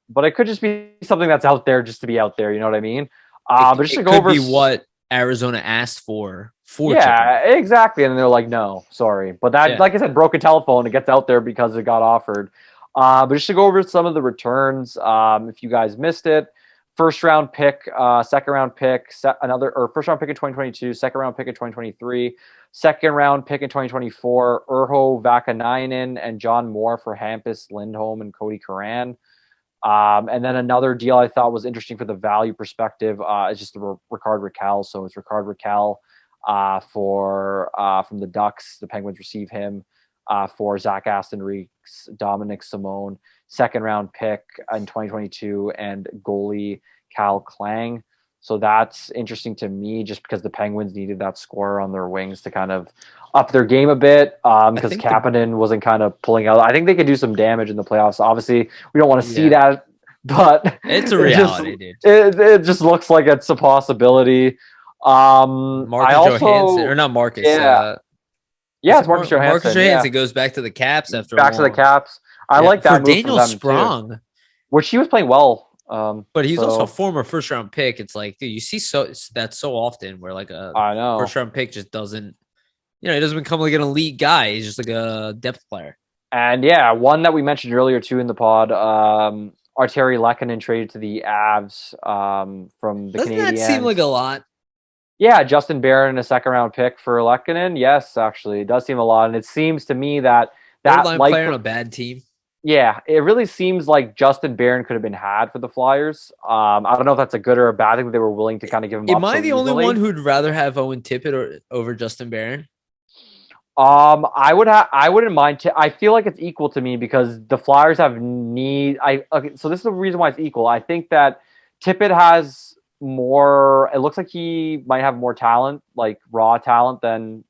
But it could just be something that's out there just to be out there. You know what I mean?
But just to go over what Arizona asked for
Chikrin. Exactly. And they're like, no, sorry. But that, like I said, broken telephone. It gets out there because it got offered. But just to go over some of the returns, if you guys missed it, first round pick, second round pick, first round pick in 2022, second round pick in 2023, second round pick in 2024, Urho Vakanainen and John Moore for Hampus Lindholm and Cody Curran. And then another deal I thought was interesting for the value perspective is just the Rickard Rakell. So it's Rickard Rakell from the Ducks. The Penguins receive him for Zach Aston Reeks, Dominic Simone, second round pick in 2022, and goalie Cal Klang. So that's interesting to me, just because the Penguins needed that scorer on their wings to kind of up their game a bit. Because Kapanen wasn't kind of pulling out. I think they could do some damage in the playoffs. Obviously, we don't want to see that, but
it's a reality, dude.
It just looks like it's a possibility.
Marcus Johansson, or not Marcus?
Yeah, it's Marcus Johansson.
Marcus Johansson goes back to the Caps after
back to the Caps. I like that
for
move
Daniel
for them
Sprong,
too, which he was playing well.
But he's also a former first round pick. It's like, dude, you see that so often where like a first round pick just doesn't, he doesn't become like an elite guy. He's just like a depth player.
And yeah, one that we mentioned earlier too in the pod, Arturi Lehkonen traded to the Avs from the Canadiens.
Doesn't that seem like a lot?
Yeah, Justin Barron, a second round pick for Lehkonen. Yes, actually, it does seem a lot, and it seems to me that
line player on a bad team.
Yeah, it really seems like Justin Barron could have been had for the Flyers. I don't know if that's a good or a bad thing, but they were willing to kind of give him up.
Am I the only one who'd rather have Owen Tippett over Justin Barron?
I wouldn't mind. I feel like it's equal to me because the Flyers have need. So this is the reason why it's equal. I think that Tippett has more. It looks like he might have more talent, like raw talent, than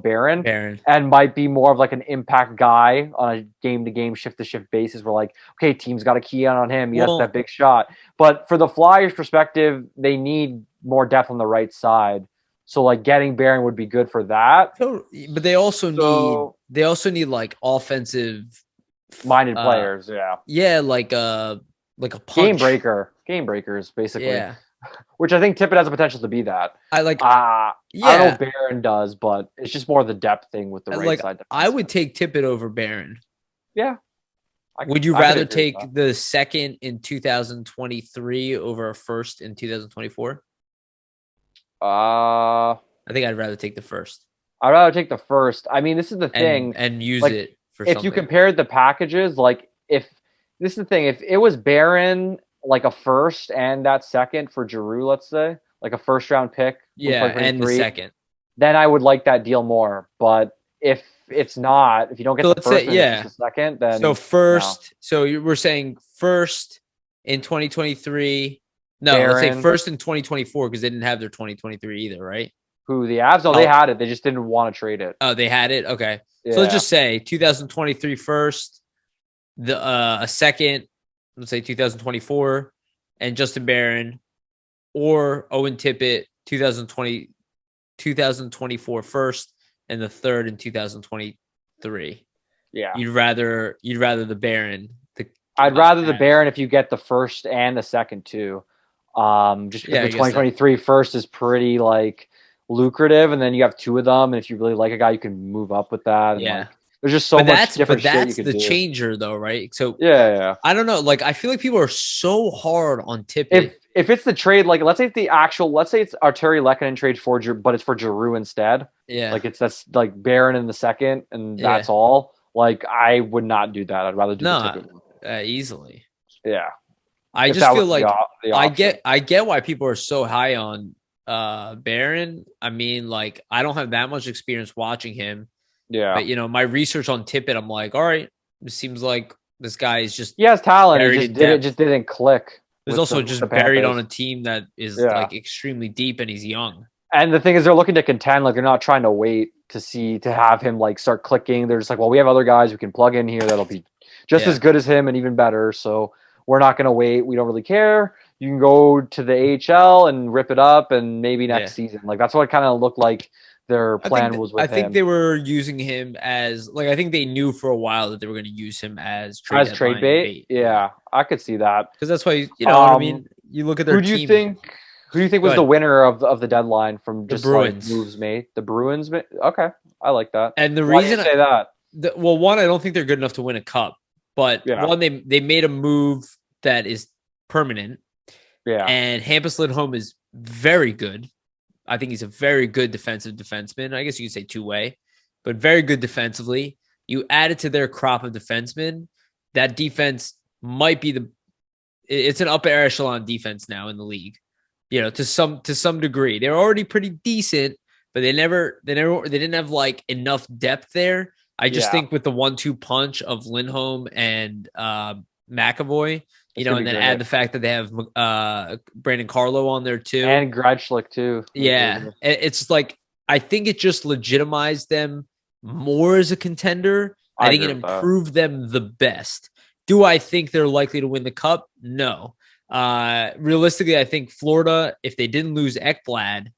Barron, and might be more of like an impact guy on a game-to-game, shift-to-shift basis where like, okay, team's got a key on him. He has that big shot. But for the Flyers perspective, they need more depth on the right side. So like getting Barron would be good for that.
But they also need like offensive
minded players. Yeah.
Yeah. Like a punch.
Game breakers, basically. Yeah. Which I think Tippett has the potential to be that. I don't know if Barron does, but it's just more of the depth thing with the right side.
I would take Tippett over Barron.
Yeah.
Would you rather take the second in 2023 over a first in 2024? I think I'd rather take the first.
I'd rather take the first. I mean, this is the thing.
And use it for something.
If you compared the packages, like this is the thing. If it was Barron, like a first and that second for Giroux, let's say, like a first round pick.
Yeah, and the second.
Then I would like that deal more. But if it's not, if you don't get the first and the second, then
so first. No. So we're saying first in 2023. No, Barron, let's say first in 2024 because they didn't have their 2023 either, right?
Who, the Avs? Oh, they had it. They just didn't want to trade it.
Oh, they had it. Okay, so let's just say 2023 first, a second. Let's say 2024, and Justin Barron, or Owen Tippett 2024 first, and the third in 2023.
Yeah,
you'd rather the Barron.
I'd rather the Barron if you get the first and the second too. Just because the 2023 first is pretty like lucrative, and then you have two of them, and if you really like a guy, you can move up with that. And,
yeah.
There's just so much different shit you
can do.
That's
the changer, though, right? So
yeah.
I don't know. Like, I feel like people are so hard on Tippett.
If it's the trade, like, let's say it's Arturi Lehkonen trade but it's for Giroux instead.
Yeah.
Like, that's like Barron in the second, and that's all. Like, I would not do that. I'd rather do the Tippett
easily.
Yeah.
I just feel like I get why people are so high on Barron. I mean, like, I don't have that much experience watching him.
Yeah.
But, my research on Tippett, I'm like, all right, it seems like this guy is just...
He has talent. It just didn't click.
He's also just buried on a team that is, like, extremely deep, and he's young.
And the thing is, they're looking to contend. Like, they're not trying to wait to have him, like, start clicking. They're just like, well, we have other guys we can plug in here that'll be just as good as him and even better. So we're not going to wait. We don't really care. You can go to the AHL and rip it up, and maybe next season. Like, that's what it kind of looked like. Their plan was with him.
I think they were using him as I think they knew for a while that they were going to use him as trade bait.
Yeah, I could see that
because that's why what I mean. You look at their team.
Who do you think was the winner of the deadline from just
Bruins.
Like moves made? The Bruins. Okay, I like that.
And the
Why
reason
do you say that,
one, I don't think they're good enough to win a cup. But one, they made a move that is permanent.
Yeah,
and Hampus Lindholm is very good. I think he's a very good defensive defenseman. I guess you could say two-way, but very good defensively. You add it to their crop of defensemen, that defense might be it's an upper echelon defense now in the league. To some degree. They're already pretty decent, but they didn't have like enough depth there. I just think with the 1-2 punch of Lindholm and McAvoy, You know, and then add the fact that they have Brandon Carlo on there too.
And Gretschlik too.
Yeah. It's like, I think it just legitimized them more as a contender. I think it improved them the best. Do I think they're likely to win the cup? No. Realistically, I think Florida, if they didn't lose Ekblad,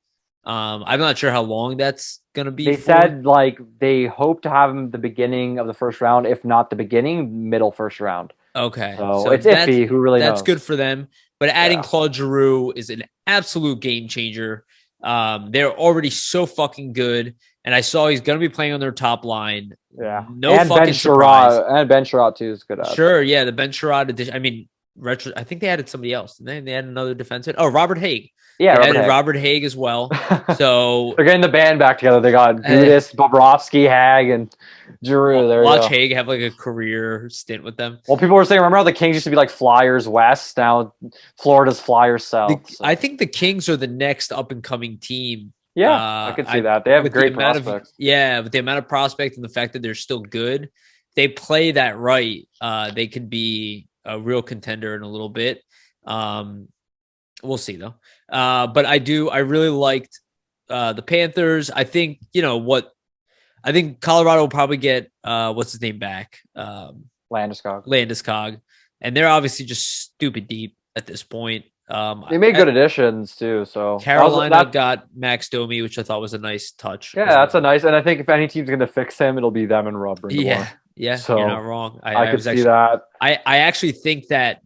I'm not sure how long that's going to be.
They said like they hope to have him the beginning of the first round, if not the beginning, middle first round.
Okay.
So it's iffy. Who really knows?
That's good for them. But adding Claude Giroux is an absolute game changer. They're already so fucking good. And I saw he's going to be playing on their top line.
Yeah.
No and fucking surprise.
And Ben Sherratt too is good.
Sure. Yeah. The Ben Sherratt edition. I mean, I think they added somebody else. And they added another defenseman. Oh, Robert Haig.
Yeah,
Robert Haig as well. So
they're getting the band back together. They got Gudis, Bobrovsky, Hag, and Giroux. There
watch Haig have like a career stint with them.
Well, people were saying, remember how the Kings used to be like Flyers West? Now Florida's Flyers South.
I think the Kings are the next up and coming team.
Yeah, I could see that. They have great prospects.
With the amount of prospect and the fact that they're still good, they play that right. They could be a real contender in a little bit. We'll see though. But I really liked the Panthers. I think, I think Colorado will probably get what's his name back? Landeskog. And they're obviously just stupid deep at this point.
They made good additions too. So
Carolina got Max Domi, which I thought was a nice touch.
Yeah, that's a nice. And I think if any team's going to fix him, it'll be them and Rob Brind'Amour.
Yeah,
so
you're not wrong.
I could see that.
I actually think that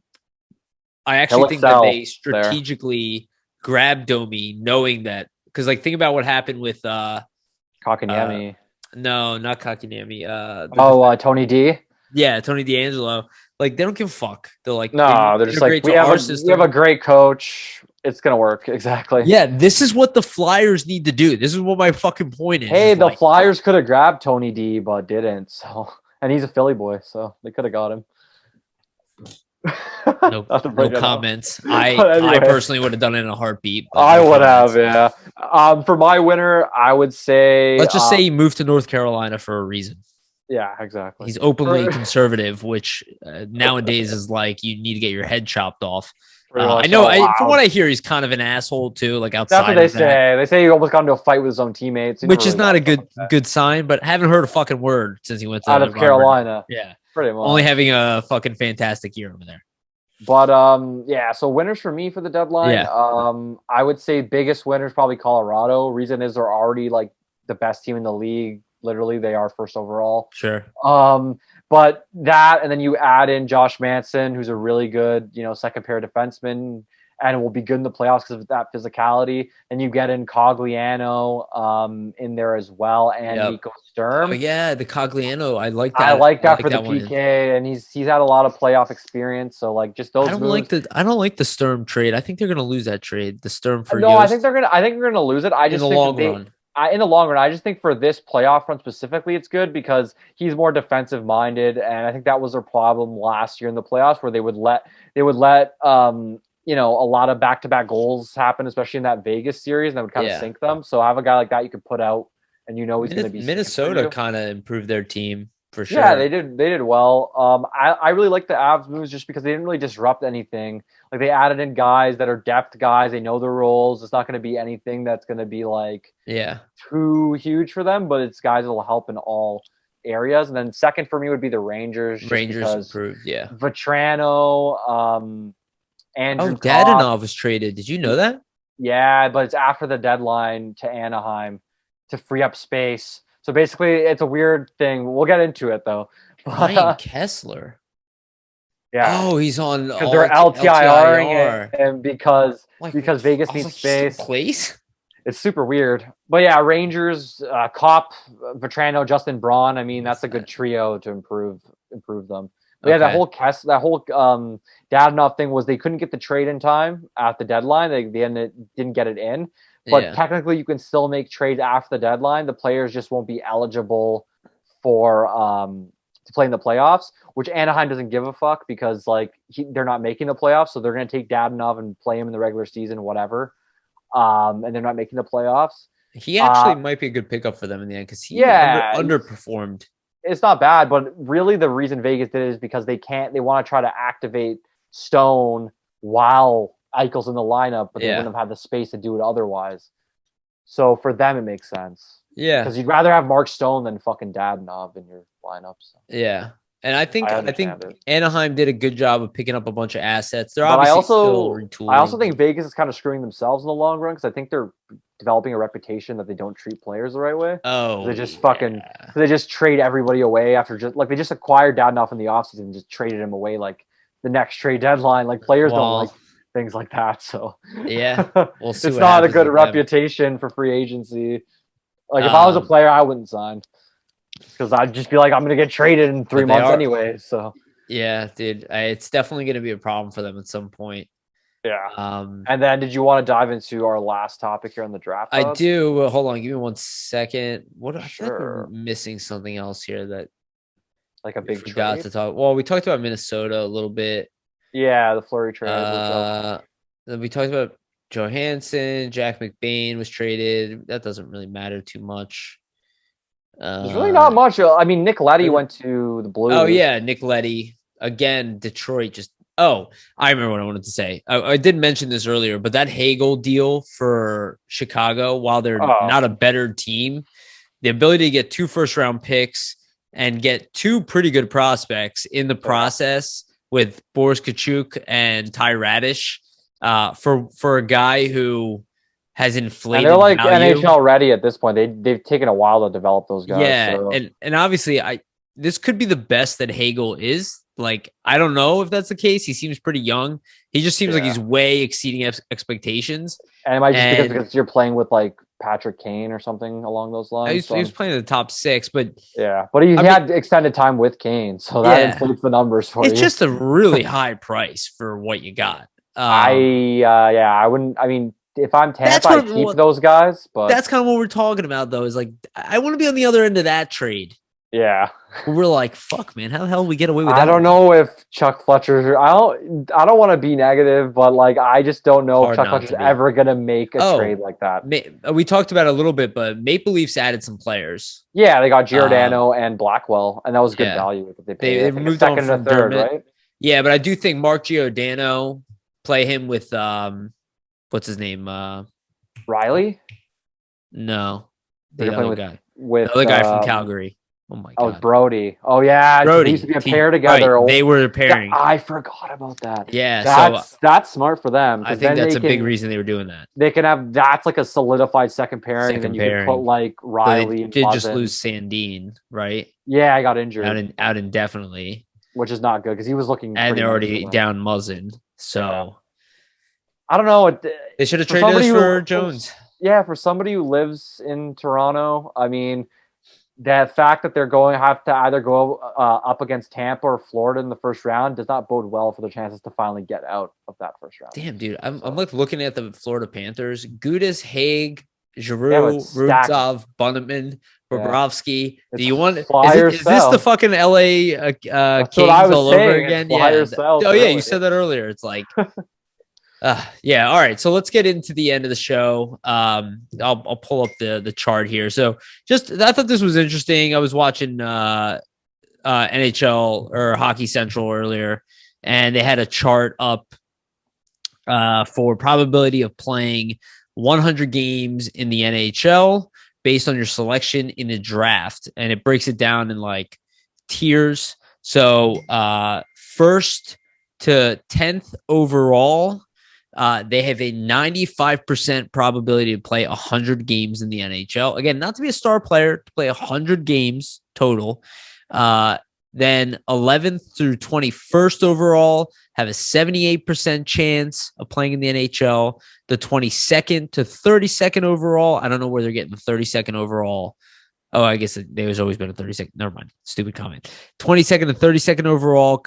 they strategically grabbed Domi, knowing that, because like think about what happened with
Kotkaniemi.
No, not Kotkaniemi.
Tony D.
Yeah, Tony DeAngelo. Like they don't give a fuck. They're like,
no, they're just like, we have a great coach. It's gonna work. Exactly.
Yeah, this is what the Flyers need to do. This is what my fucking point is.
Hey, the Flyers could have grabbed Tony D, but didn't. So, and he's a Philly boy, so they could have got him.
No comments. I personally would have done it in a heartbeat.
I would have, yeah. For my winner, I would say,
let's just say he moved to North Carolina for a reason.
Yeah, exactly.
He's openly conservative, which nowadays is like you need to get your head chopped off. I know. From what I hear, he's kind of an asshole too. Like outside,
that's what they say. They say he almost got into a fight with his own teammates,
which is not a good sign. But haven't heard a fucking word since he went to
out of Carolina.
Yeah,
pretty much.
Only having a fucking fantastic year over there.
But so winners for me for the deadline. Yeah. I would say biggest winners probably Colorado. Reason is they're already like the best team in the league. Literally, they are first overall.
Sure.
But that, and then you add in Josh Manson, who's a really good, second pair defenseman, and will be good in the playoffs because of that physicality. And you get in Cogliano in there as well, and Nico Sturm.
Oh yeah, the Cogliano, I like that.
I like that for the PK, and he's had a lot of playoff experience. So like just those.
I don't like the Sturm trade. I think they're gonna lose that trade. The Sturm for
no, Yost. I think they're gonna lose it. I just
in the long run.
In the long run, I just think for this playoff run specifically, it's good because he's more defensive minded, and I think that was their problem last year in the playoffs, where they would let a lot of back-to-back goals happen, especially in that Vegas series, and that would kind of sink them. So have a guy like that you could put out, and he's going to be.
Minnesota kind of improved their team for sure.
Yeah, they did well. I really like the Avs moves just because they didn't really disrupt anything. Like they added in guys that are depth guys. They know their roles. It's not going to be anything that's going to be like too huge for them, but it's guys that will help in all areas. And then second for me would be the Rangers.
Rangers improved, yeah.
Vetrano, Andrew
Dadonov was traded. Did you know that?
Yeah, but it's after the deadline to Anaheim to free up space. So basically, it's a weird thing. We'll get into it though.
Ryan Kessler.
Yeah.
Oh, he's on.
Because they're LTIRing it, and because Vegas needs space.
Place.
It's super weird. But yeah, Rangers, Kopp, Vetrano, Justin Braun. I mean, that's a good trio to improve them. But yeah, that whole Dadonov thing was they couldn't get the trade in time at the deadline. They didn't get it in. But technically, you can still make trades after the deadline. The players just won't be eligible for to play in the playoffs, which Anaheim doesn't give a fuck because they're not making the playoffs, so they're going to take Dadonov and play him in the regular season, whatever. And they're not making the playoffs.
He actually might be a good pickup for them in the end because he underperformed.
It's not bad, but really the reason Vegas did it is because they want to try to activate Stone while Eichel's in the lineup, but they
Yeah.
wouldn't have had the space to do it otherwise. So for them, it makes sense.
Yeah.
Because you'd rather have Mark Stone than fucking Dadonov in your lineup. So.
Yeah. And I think
understand it.
Anaheim did a good job of picking up a bunch of assets. They're
But
obviously still retooling.
I also think Vegas is kind of screwing themselves in the long run because I think they're developing a reputation that they don't treat players the right way.
Oh,
they just they just trade everybody away after they just acquired Dadonov in the offseason and just traded him away like the next trade deadline. Like players don't like things like that. So
yeah, we'll see.
It's not a good reputation for free agency. Like if I was a player, I wouldn't sign because I'd just be like, I'm going to get traded in 3 months anyway. So
yeah, dude, it's definitely going to be a problem for them at some point.
Yeah. And then did you want to dive into our last topic here on the draft?
I do. Hold on. Give me 1 second.
Sure.
I feel like we're missing something else here that
like a big
forgot
trade?
to talk. Well, we talked about Minnesota a little bit.
Yeah, the Fleury trade.
Then we talked about Johansson. Jack McBain was traded. That doesn't really matter too much.
There's really not much. I mean, Nick Leddy went to the Blues.
Oh, yeah. Nick Leddy. Again, Detroit just... Oh, I remember what I wanted to say. I did mention this earlier, but that Hagel deal for Chicago, while they're not a better team, the ability to get 2 first-round picks and get 2 pretty good prospects in the process with Boris Kachuk and Ty Radish for a guy who has inflated.
And they're like
value.
NHL ready at this point. They've taken a while to develop those guys.
Yeah,
so.
and obviously this could be the best that Hagel is. Like, I don't know if that's the case. He seems pretty young. He just seems like he's way exceeding expectations.
And it might just because you're playing with like Patrick Kane or something along those lines.
He was playing in the top 6, but
but he had extended time with Kane, so that inflates the numbers for you.
It's just a really high price for what you got.
I wouldn't. I mean, if I'm Tampa, I keep those guys. But
that's kind of what we're talking about, though. Is like I want to be on the other end of that trade.
Yeah,
we're like, fuck, man. How the hell we get away with that?
I don't know if Chuck Fletcher. I don't want to be negative, but like, I just don't know if Chuck Fletcher's ever gonna make a trade like that.
We talked about it a little bit, but Maple Leafs added some players.
Yeah, they got Giordano and Blackwell, and that was good value that they paid.
They moved
second
on from
and a third, right?
Yeah, but I do think Mark Giordano play him with what's his name?
Riley?
No, the other guy.
With
the other guy from Calgary. Oh my god!
Oh, Brody. Oh yeah,
Brody.
They used to be a pair together.
Right. They were a pairing.
Yeah, I forgot about that.
Yeah,
that's smart for them.
I think that's a big reason they were doing that.
They can have that's like a solidified second pairing, and then you can put like Riley.
They did just lose Sandin, right?
Yeah, I got injured
out indefinitely,
which is not good because he was looking.
And they're already down Muzzin, so
I don't know.
They should have traded us for Jones.
Yeah, for somebody who lives in Toronto, I mean. The fact that they're going to have to either go up against Tampa or Florida in the first round does not bode well for their chances to finally get out of that first round.
Damn, dude. I'm like looking at the Florida Panthers. Gudis, Haig, Giroux, Rubtsov, Bunneman, Bobrovsky. Do you want? Is this the fucking LA Kings all over again? Yeah. You said that earlier. It's like. Yeah. All right. So let's get into the end of the show. I'll pull up the chart here. So I thought this was interesting. I was watching NHL or Hockey Central earlier, and they had a chart up for probability of playing 100 games in the NHL based on your selection in the draft, and it breaks it down in like tiers. So first to 10th overall. They have a 95% probability to play 100 games in the NHL. Again, not to be a star player, to play 100 games total. Then 11th through 21st overall have a 78% chance of playing in the NHL. The 22nd to 32nd overall, I don't know where they're getting the 32nd overall. Oh, I guess there's always been a 32nd. Never mind. Stupid comment. 22nd to 32nd overall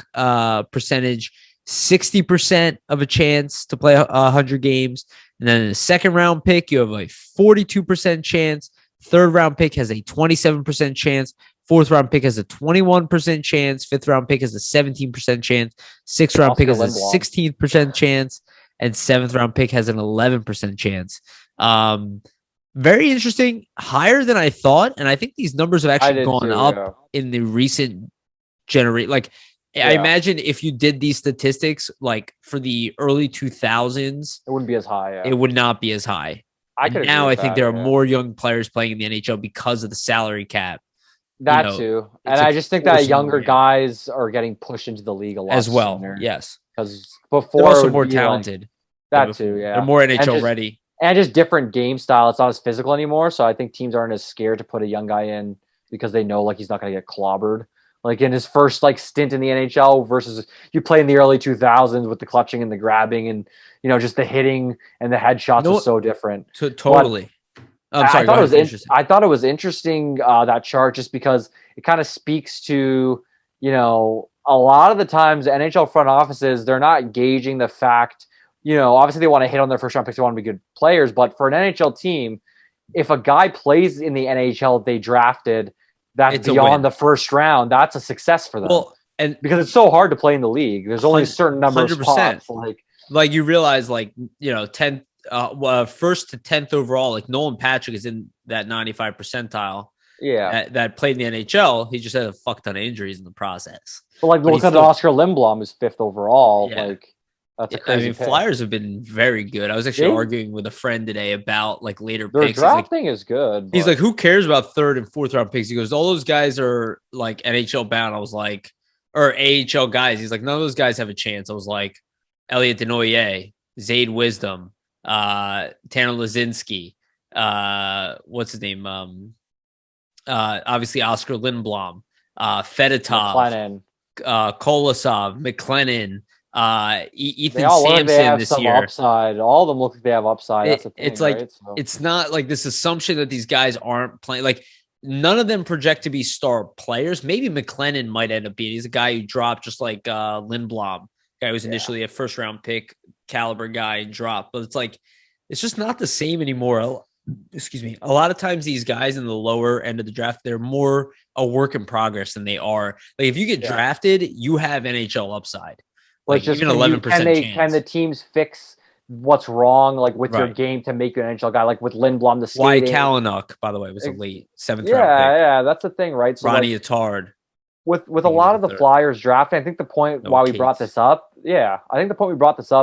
percentage. 60% of a chance to play 100 games. And then in the second round pick, you have a 42% chance. Third round pick has a 27% chance. Fourth round pick has a 21% chance. Fifth round pick has a 17% chance. Sixth round pick has a 16% chance. And seventh round pick has an 11% chance. Very interesting. Higher than I thought. And I think these numbers have actually gone up in the recent generation. Like, I imagine if you did these statistics like for the early 2000s,
it wouldn't be as high. Yeah.
It would not be as high. And now I think there are more young players playing in the NHL because of the salary cap.
That too. And I just think that younger guys are getting pushed into the league a lot
as well.
sooner.
Yes.
Because before
they're also more talented.
That too, yeah.
They're more NHL ready.
And just different game style. It's not as physical anymore. So I think teams aren't as scared to put a young guy in because they know like he's not going to get clobbered. Like in his first like stint in the NHL versus you play in the early 2000s with the clutching and the grabbing and just the hitting and the headshots was so different.
Totally. I'm sorry.
I thought it was interesting that chart just because it kind of speaks to a lot of the times NHL front offices, they're not gauging the fact. Obviously they want to hit on their first round picks. They want to be good players, but for an NHL team, if a guy plays in the NHL they drafted, that's beyond the first round, that's a success for them.
Well, and
because it's so hard to play in the league, there's only a certain number 100%. Of spots.
Like you realize, 10th, first to 10th overall, like Nolan Patrick is in that 95 percentile.
Yeah,
that played in the NHL. He just had a fuck ton of injuries in the process.
But look at Oscar Lindblom is 5th overall. Yeah. That's a crazy pick.
Flyers have been very good. I was actually arguing with a friend today about later
their
picks.
Their drafting is good.
He's like, who cares about 3rd and 4th round picks? He goes, all those guys are like NHL bound. I was like, or AHL guys. He's like, none of those guys have a chance. I was like, Elliot Denoyer, Zayd Wisdom, Tanner Lazinski, what's his name? Obviously Oscar Lindblom, Fedotov, Kolosov, McLennan. Ethan Sampson this year.
Upside. All of them look like they have upside. That's the thing,
it's like it's not like this assumption that these guys aren't playing. Like none of them project to be star players. Maybe McLennan might end up being. He's a guy who dropped just like Lindblom, guy who was initially a first round pick caliber guy and dropped. But it's just not the same anymore. Excuse me. A lot of times these guys in the lower end of the draft, they're more a work in progress than they are. Like if you get drafted, you have NHL upside. Like just even 11% chance.
Can the teams fix what's wrong with your game to make you an NHL guy? Like with Lindblom, the skating.
Why Kalinuk, by the way, was a late 7th round pick.
Yeah, that's the thing, right?
So Ronnie Attard.
With a lot of the Flyers drafting, I think the point why we brought this up,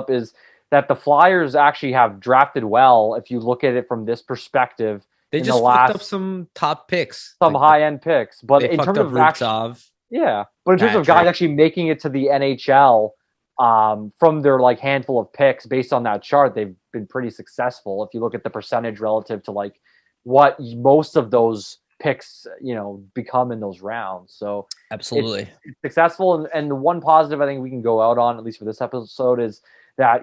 is that the Flyers actually have drafted well. If you look at it from this perspective,
they just picked up some top picks,
some high-end picks. But in terms of guys actually making it to the NHL. From their handful of picks based on that chart, they've been pretty successful. If you look at the percentage relative to what most of those picks, become in those rounds. So
absolutely
it's successful. And the one positive I think we can go out on, at least for this episode, is that,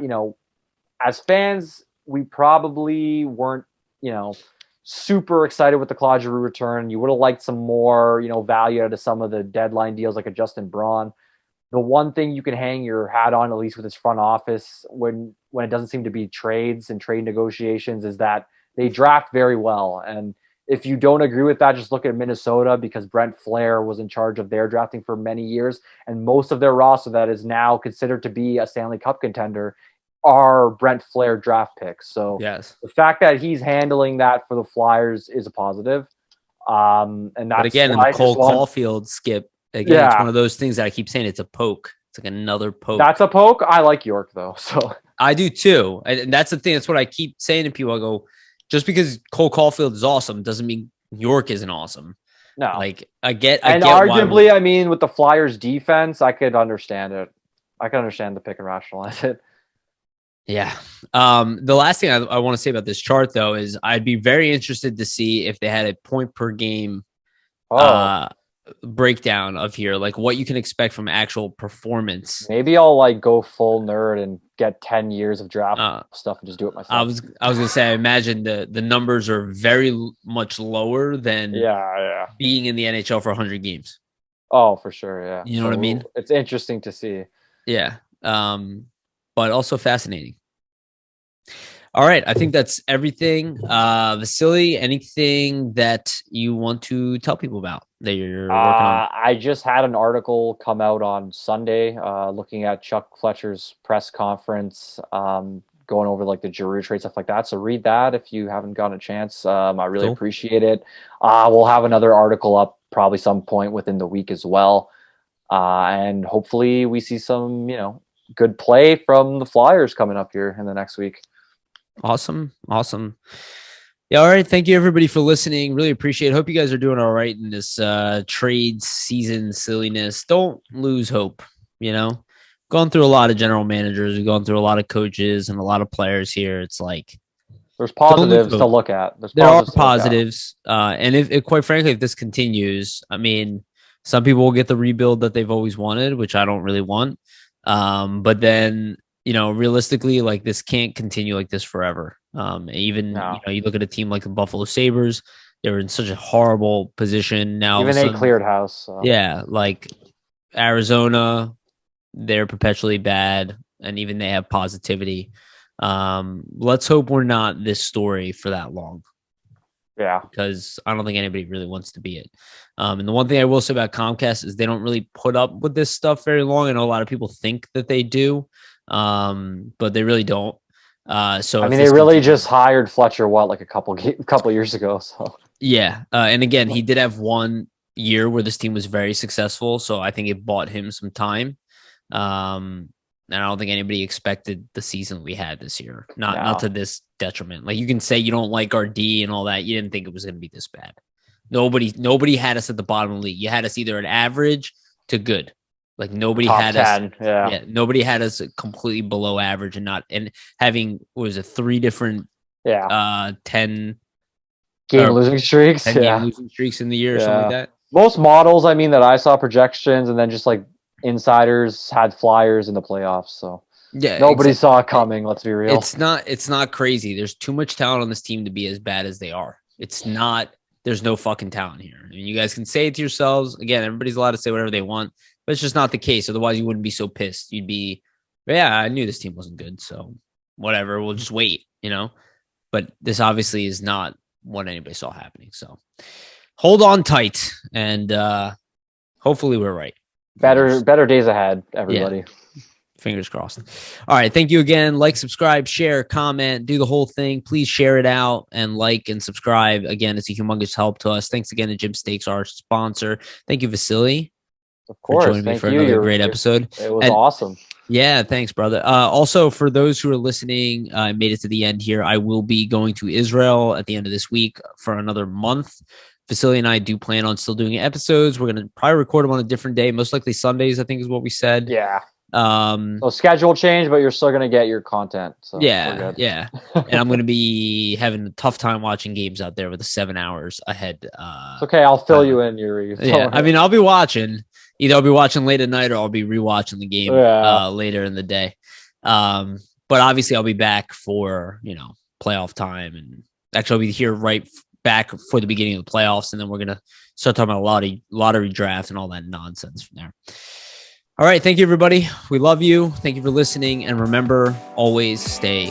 as fans, we probably weren't, super excited with the Claude Giroux return. You would have liked some more, value out of some of the deadline deals like a Justin Braun. The one thing you can hang your hat on, at least with his front office, when it doesn't seem to be trades and trade negotiations, is that they draft very well. And if you don't agree with that, just look at Minnesota, because Brent Flair was in charge of their drafting for many years. And most of their roster that is now considered to be a Stanley Cup contender are Brent Flair draft picks. So the fact that he's handling that for the Flyers is a positive. And that's,
but again, in the Cole Caulfield skip, again, it's one of those things that I keep saying it's a poke. It's like another poke.
That's a poke. I like York though. So
I do too. And that's the thing. That's what I keep saying to people. I go, just because Cole Caulfield is awesome doesn't mean York isn't awesome.
No.
I get
arguably, I mean, with the Flyers defense, I could understand it. I can understand the pick and rationalize it.
Yeah. The last thing I want to say about this chart though is I'd be very interested to see if they had a point per game breakdown of here, what you can expect from actual performance.
Maybe I'll go full nerd and get 10 years of draft stuff and just do it myself.
I was gonna say, I imagine the numbers are very much lower than being in the NHL for 100 games.
Oh, for sure. Yeah.
You know what I mean?
It's interesting to see.
Yeah. But also fascinating. All right. I think that's everything. Vasili, anything that you want to tell people about that you're working on?
I just had an article come out on Sunday looking at Chuck Fletcher's press conference, going over the Giroux trade, stuff like that. So read that if you haven't gotten a chance. I really appreciate it. We'll have another article up probably some point within the week as well. And hopefully we see some, good play from the Flyers coming up here in the next week.
Awesome. Yeah, all right. Thank you, everybody, for listening. Really appreciate it. Hope you guys are doing all right in this trade season silliness. Don't lose hope, Going through a lot of general managers, we've gone through a lot of coaches and a lot of players here. It's like
there's positives to look at.
There are positives. And if quite frankly, if this continues, I mean, some people will get the rebuild that they've always wanted, which I don't really want. But then, realistically, like this can't continue like this forever. You look at a team like the Buffalo Sabres, they're in such a horrible position now.
Even they cleared house. So.
Yeah, like Arizona, they're perpetually bad, and even they have positivity. Let's hope we're not this story for that long.
Yeah.
Because I don't think anybody really wants to be it. And the one thing I will say about Comcast is they don't really put up with this stuff very long. I know a lot of people think that they do, but they really don't.
They really just hired Fletcher, like a couple years ago. So
yeah. And again, he did have 1 year where this team was very successful. So I think it bought him some time. And I don't think anybody expected the season we had this year, not to this detriment. Like you can say you don't like our D and all that. You didn't think it was going to be this bad. Nobody had us at the bottom of the league. You had us either at average to good. Like nobody
Top
had
10,
us. Yeah, nobody had us completely below average and having 3 different 10
game losing streaks.
10 game losing streaks in the year or something like that.
Most models, that I saw projections and then just like insiders had Flyers in the playoffs. So
yeah,
nobody saw it coming. Let's be real.
It's not crazy. There's too much talent on this team to be as bad as they are. It's not. There's no fucking talent here. I mean, you guys can say it to yourselves. Again, everybody's allowed to say whatever they want, but it's just not the case. Otherwise, you wouldn't be so pissed. You'd be, yeah, I knew this team wasn't good, so whatever. We'll just wait, But this obviously is not what anybody saw happening. So hold on tight, and hopefully we're right.
Better days ahead, everybody.
Yeah. Fingers crossed. All right. Thank you again. Like, subscribe, share, comment, do the whole thing. Please share it out and like and subscribe. Again, it's a humongous help to us. Thanks again to Jim Steaks, our sponsor. Thank you, Vasili.
Of course.
For joining me for another great episode.
It was awesome.
Yeah, thanks, brother. Also, for those who are listening, I made it to the end here. I will be going to Israel at the end of this week for another month. Vasili and I do plan on still doing episodes. We're going to probably record them on a different day, most likely Sundays, I think is what we said.
Yeah. So schedule change, but you're still going to get your content. So
yeah. And I'm going to be having a tough time watching games out there with the 7 hours ahead.
It's okay. I'll fill you in, Yariv.
Yeah. I mean, I'll be watching. Either I'll be watching late at night or I'll be rewatching the game later in the day. But obviously I'll be back for, playoff time. And actually I'll be here right back for the beginning of the playoffs. And then we're going to start talking about lottery draft and all that nonsense from there. All right. Thank you, everybody. We love you. Thank you for listening. And remember, always stay